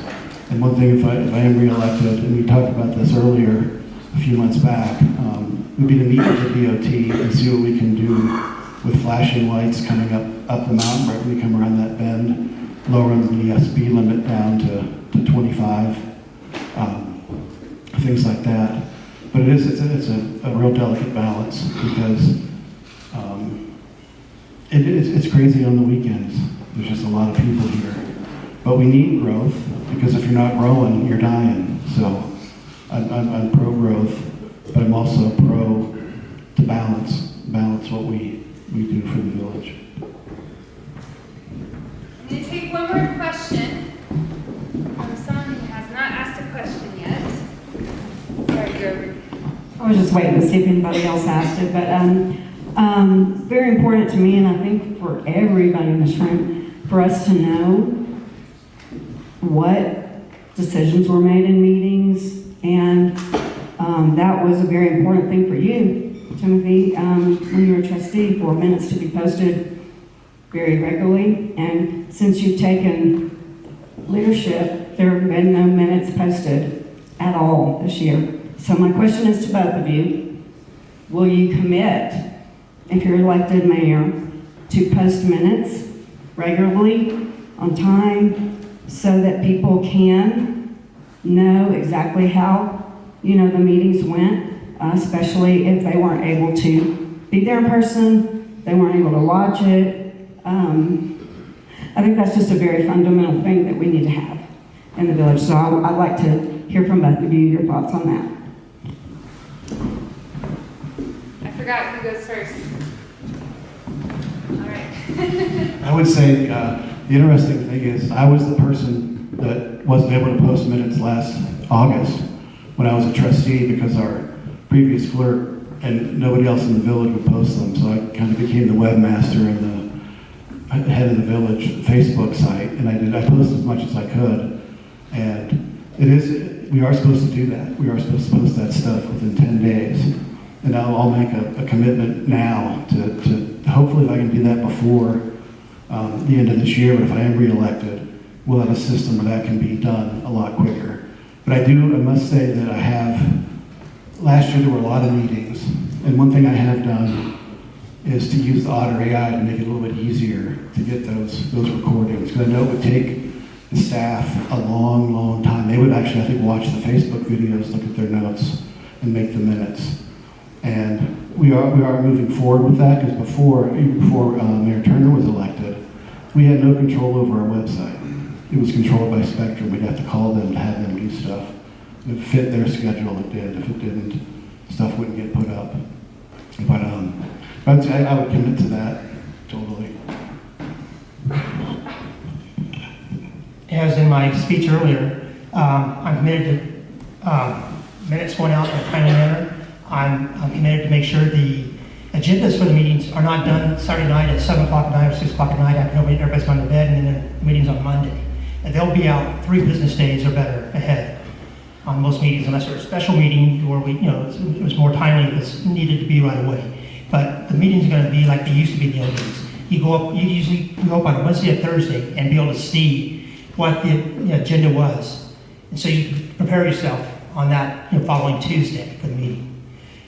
And one thing, if I am reelected, and we talked about this earlier a few months back, would be to meet with the DOT and see what we can do with flashing lights coming up the mountain right when we come around that bend, lowering the speed limit down to 25. Things like that. But it's a real delicate balance, because it's crazy on the weekends. There's just a lot of people here. But we need growth, because if you're not growing, you're dying. So I'm pro-growth, but I'm also pro to balance what we do for the village. I'm going to take one more question from someone who has not asked a question yet. Sorry, Grover. I was just waiting to see if anybody else asked it, but it's very important to me, and I think for everybody in this room, for us to know what decisions were made in meetings, and that was a very important thing for you, Timothy, when you were a trustee, for minutes to be posted very regularly. And since you've taken leadership, there have been no minutes posted at all this year. So my question is to both of you: will you commit, if you're elected mayor, to post minutes regularly on time, so that people can know exactly how, the meetings went, especially if they weren't able to be there in person, they weren't able to watch it? I think that's just a very fundamental thing that we need to have in the village. So I'd like to hear from both of you, your thoughts on that. I forgot who goes first. All right. I would say the interesting thing is, I was the person that wasn't able to post minutes last August when I was a trustee, because our previous clerk and nobody else in the village would post them. So I kind of became the webmaster and the head of the village Facebook site, and I posted as much as I could. And we are supposed to do that. We are supposed to post that stuff within 10 days. And I'll make a commitment now to hopefully, if I can do that before the end of this year, but if I am reelected, we'll have a system where that can be done a lot quicker. But I must say that last year there were a lot of meetings, and one thing I have done is to use the Otter AI to make it a little bit easier to get those recordings, because I know it would take the staff a long, long time. They would actually, I think, watch the Facebook videos, look at their notes, and make the minutes. And we are moving forward with that, because even before Mayor Turner was elected, we had no control over our website. It was controlled by Spectrum. We'd have to call them to have them do stuff. If it fit their schedule, it did. If it didn't, stuff wouldn't get put up. But I would commit to that totally. As in my speech earlier, I'm committed to minutes going out in a timely manner. I'm committed to make sure the agendas for the meetings are not done Saturday night at 7 o'clock at night or 6 o'clock at night after everybody's gone to bed, and then the meeting's on Monday. And they'll be out 3 business days or better ahead on most meetings, unless there's a special meeting where it was more timely, it was needed to be right away. But the meetings are going to be like they used to be in the old days. You usually go up on a Wednesday or Thursday and be able to see what the agenda was. And so you can prepare yourself on that following Tuesday for the meeting.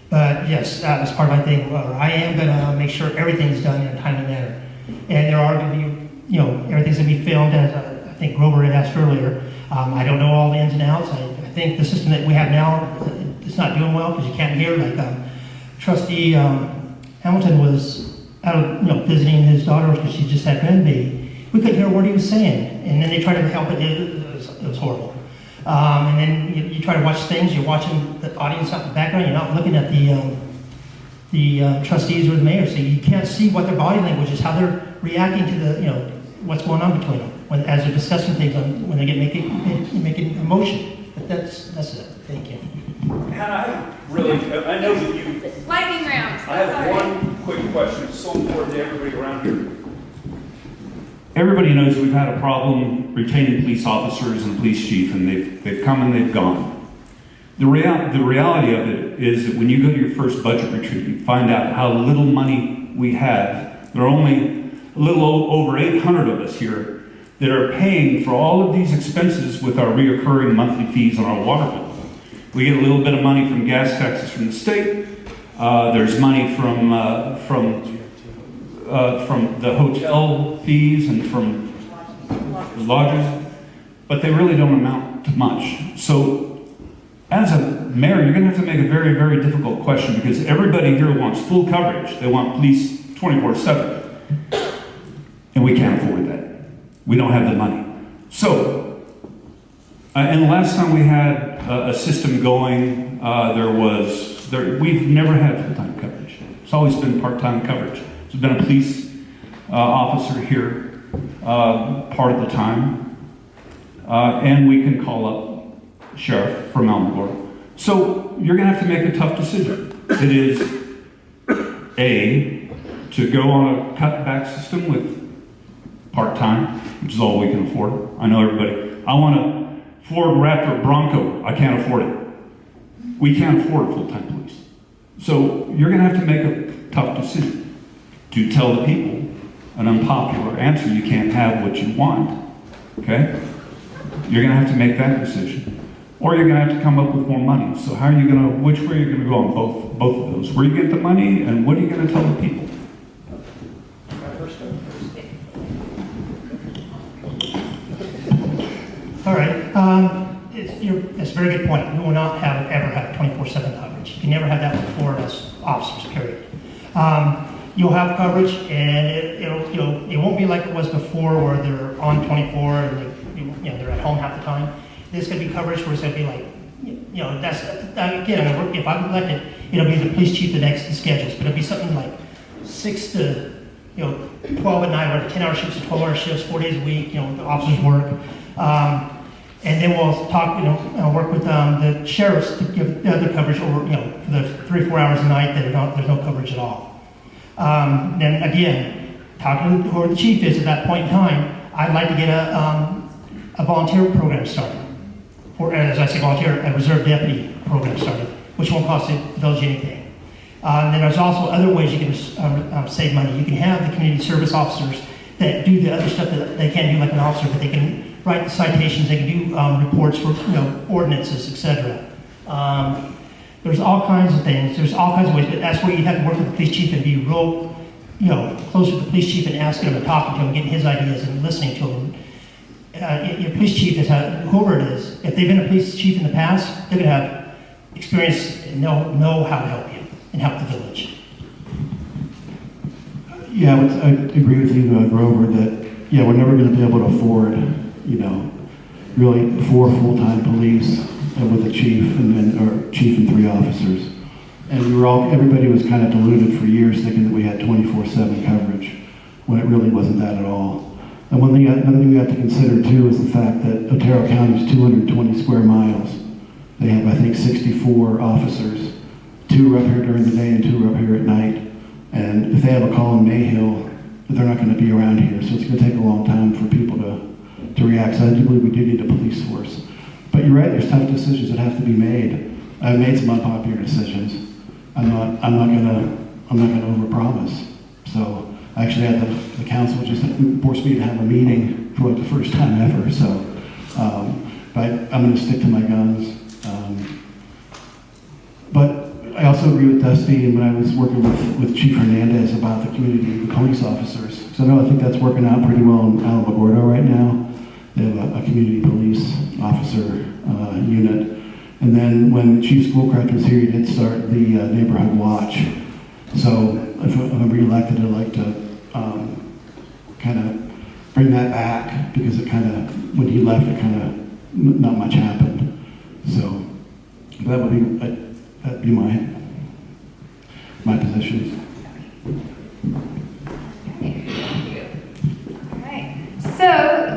But yes, that was part of my thing. I am gonna make sure everything's done in a timely manner. And there are gonna be, everything's gonna be filmed, as I think Grover had asked earlier. I don't know all the ins and outs. I think the system that we have now, it's not doing well because you can't hear. Like Trustee Hamilton was out of, visiting his daughter because she just had grandbaby. We couldn't hear a word he was saying. And then they tried to help it. It was horrible. And then you try to watch things, you're watching the audience out in the background, you're not looking at the trustees or the mayor, so you can't see what their body language is, how they're reacting to the, what's going on between them, as they're discussing things, when they get making a motion. But that's it. Thank you. Hannah, I know that you, Lightning round. I have one quick question. It's so important to everybody around here. Everybody knows we've had a problem retaining police officers and police chief, and they've come and they've gone. The reality of it is that when you go to your first budget retreat, you find out how little money we have. There are only a little over 800 of us here that are paying for all of these expenses with our reoccurring monthly fees on our water bill. We get a little bit of money from gas taxes from the state. There's money from the hotel fees and from the lodges, but they really don't amount to much. So as a mayor, you're going to have to make a very, very difficult question, because everybody here wants full coverage. They want police 24/7, and we can't afford that. We don't have the money. So, and the last time we had a system going, we've never had full-time coverage. It's always been part-time coverage. There's been a police officer here part of the time, and we can call up sheriff from Alamogordo. So you're going to have to make a tough decision. It is A, to go on a cutback system with part-time, which is all we can afford. I know everybody. I want a Ford Raptor Bronco. I can't afford it. We can't afford full-time police. So you're going to have to make a tough decision to tell the people an unpopular answer. You can't have what you want, okay? You're going to have to make that decision. Or you're going to have to come up with more money. So how are you going to, which way are you going to go on both of those? Where you get the money, and what are you going to tell the people? All right. It's a very good point. We will not ever have 24/7 coverage. You can never have that for us officers, period. You'll have coverage, and it won't be like it was before, where they're on 24 and they're at home half the time. There's going to be coverage where it's going to be like, that's again. If I'm elected, it'll be the police chief that makes the schedules, but it'll be something like 6 to 12 at night, or 10-hour shifts to 12-hour shifts, 4 days a week. The officers work. And then we'll talk, work with the sheriffs to give the other coverage over, for the 3 or 4 hours a night that there's no coverage at all. Then again, talking to whoever the chief is at that point in time, I'd like to get a volunteer program started. Or, as I say volunteer, a reserve deputy program started, which won't cost the village anything. And then there's also other ways you can save money. You can have the community service officers that do the other stuff that they can't do like an officer, but they can write the citations, they can do reports for ordinances, etc. There's all kinds of things. There's all kinds of ways, but that's where you have to work with the police chief and be real, close with the police chief and asking him and talking to him, getting his ideas and listening to him. Your police chief is whoever it is. If they've been a police chief in the past, they're going to have experience and know how to help you and help the village. Yeah, I agree with you, Grover, that we're never going to be able to afford, really 4 full-time police with a chief or chief and 3 officers. And everybody was kind of deluded for years thinking that we had 24/7 coverage, when it really wasn't that at all. And another thing we have to consider too is the fact that Otero County is 220 square miles. They have, I think, 64 officers. 2 are up here during the day and 2 are up here at night. And if they have a call in Mayhill, they're not going to be around here. So it's going to take a long time for people to react. So I do believe we do need a police force. But you're right, there's tough decisions that have to be made. I've made some unpopular decisions. I'm not going to overpromise. So I actually had the council just forced me to have a meeting for like the first time ever. So, but I'm going to stick to my guns. But I also also agree with Dusty, and when I was working with Chief Hernandez about the community, the police officers. So I think that's working out pretty well in Alamogordo right now. They have a community police officer unit. And then when Chief Schoolcraft was here, he did start the neighborhood watch. So if I'm reelected, I'd like to kind of bring that back, because it kind of, when he left, it kind of, not much happened. So that'd be my position. All right. So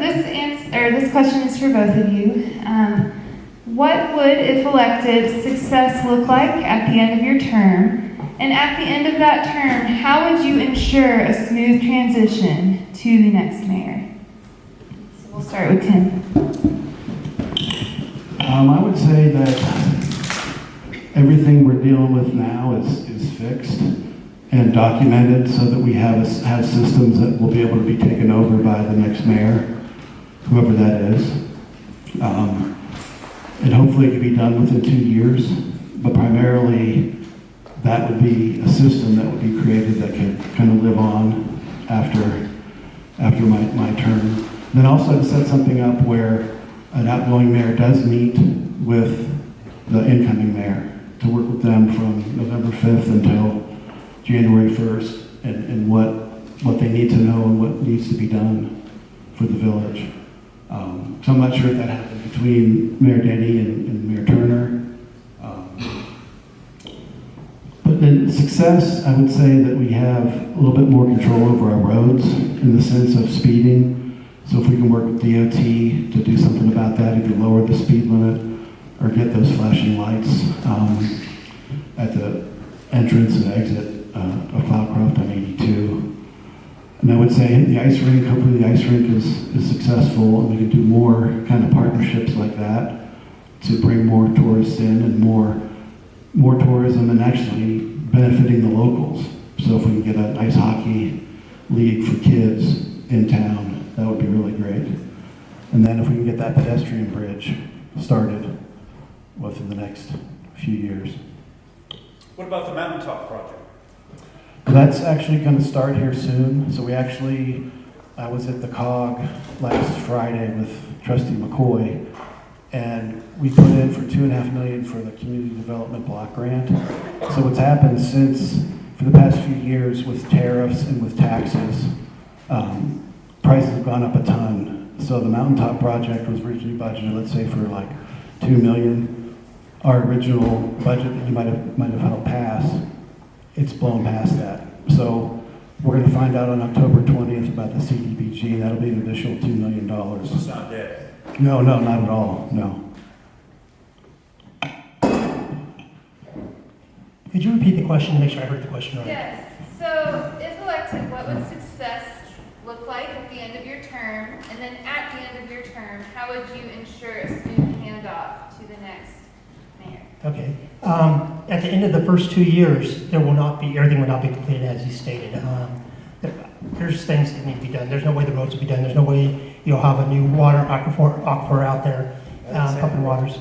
this question is for both of you. What would, if elected, success look like at the end of your term? And at the end of that term, how would you ensure a smooth transition to the next mayor? So we'll start with Tim. I would say that everything we're dealing with now is fixed and documented, so that we have systems that will be able to be taken over by the next mayor, whoever that is. And hopefully it can be done within 2 years, but primarily that would be a system that would be created that could kind of live on after my term. Then also to set something up where an outgoing mayor does meet with the incoming mayor, to work with them from November 5th until January 1st, and what they need to know and what needs to be done for the village. So I'm not sure if that happened between Mayor Denny and Mayor Turner. But then success, I would say that we have a little bit more control over our roads in the sense of speeding. So if we can work with DOT to do something about that, either lower the speed limit or get those flashing lights at the entrance and exit of Cloudcroft on 82. And I would say the ice rink, hopefully the ice rink is successful, and we can do more kind of partnerships like that to bring more tourists in and more tourism, and actually benefiting the locals. So if we can get an ice hockey league for kids in town, that would be really great. And then if we can get that pedestrian bridge started within the next few years. What about the Mountaintop Project? Well, that's actually going to start here soon. So I was at the COG last Friday with Trustee McCoy, and we put in for $2.5 million for the community development block grant. So what's happened for the past few years with tariffs and with taxes, prices have gone up a ton. So the Mountaintop project was originally budgeted, let's say, for like $2 million. Our original budget that you might have helped pass, it's blown past that. So we're going to find out on October 20th about the CDBG. That'll be an additional $2 million. It's not dead. No, not at all, no. Could you repeat the question to make sure I heard the question right? Yes. So, if elected, what would success look like at the end of your term? And then at the end of your term, how would you ensure a smooth handoff to the next mayor? Okay. At the end of the first 2 years, everything will not be completed as you stated. There's things that need to be done. There's no way the roads will be done. There's no way you'll have a new water aquifer out there, pumping waters.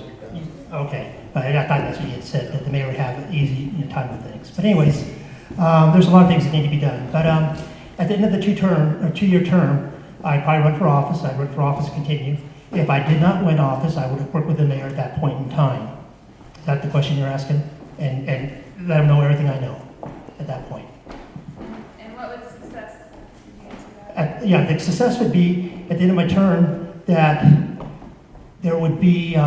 Okay. I thought that's what you had said, that the mayor would have an easy time with things. But anyways, there's a lot of things that need to be done. But at the end of the 2-year term, I'd probably run for office. I'd run for office and continue. If I did not win office, I would have worked with the mayor at that point in time. Is that the question you're asking? And let them know everything I know at that point. And what would success be to that? The success would be at the end of my term that there would be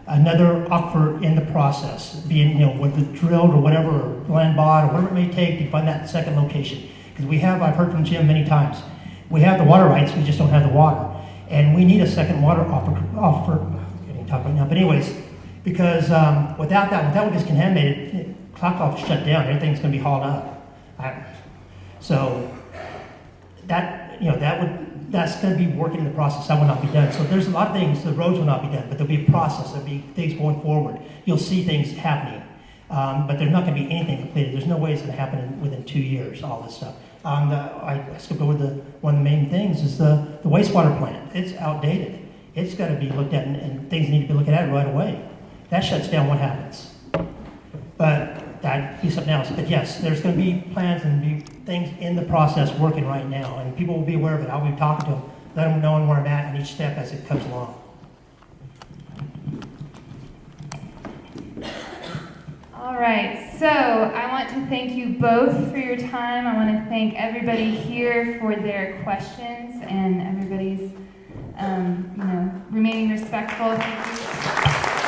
another aquifer in the process, being, whether drilled or whatever, or land bought, or whatever it may take to find that second location. Because I've heard from Jim many times, we have the water rights, we just don't have the water. And we need a second water offer. I'm getting talk right now, but anyways, because without what is contaminated, Cloudcroft is shut down, everything's gonna be hauled up. So that's going to be working in the process. That will not be done. So there's a lot of things. The roads will not be done, but there'll be a process. There'll be things going forward. You'll see things happening, but there's not going to be anything completed. There's no way it's going to happen within 2 years. All this stuff. I skipped over one of the main things is the wastewater plant. It's outdated. It's got to be looked at, and things need to be looked at right away. That shuts down. What happens? But that'd be something else. But yes, there's gonna be plans and be things in the process working right now, and people will be aware of it. I'll be talking to them, letting them know where I'm at in each step as it comes along. All right, so I want to thank you both for your time. I want to thank everybody here for their questions and everybody's, remaining respectful. Thank you.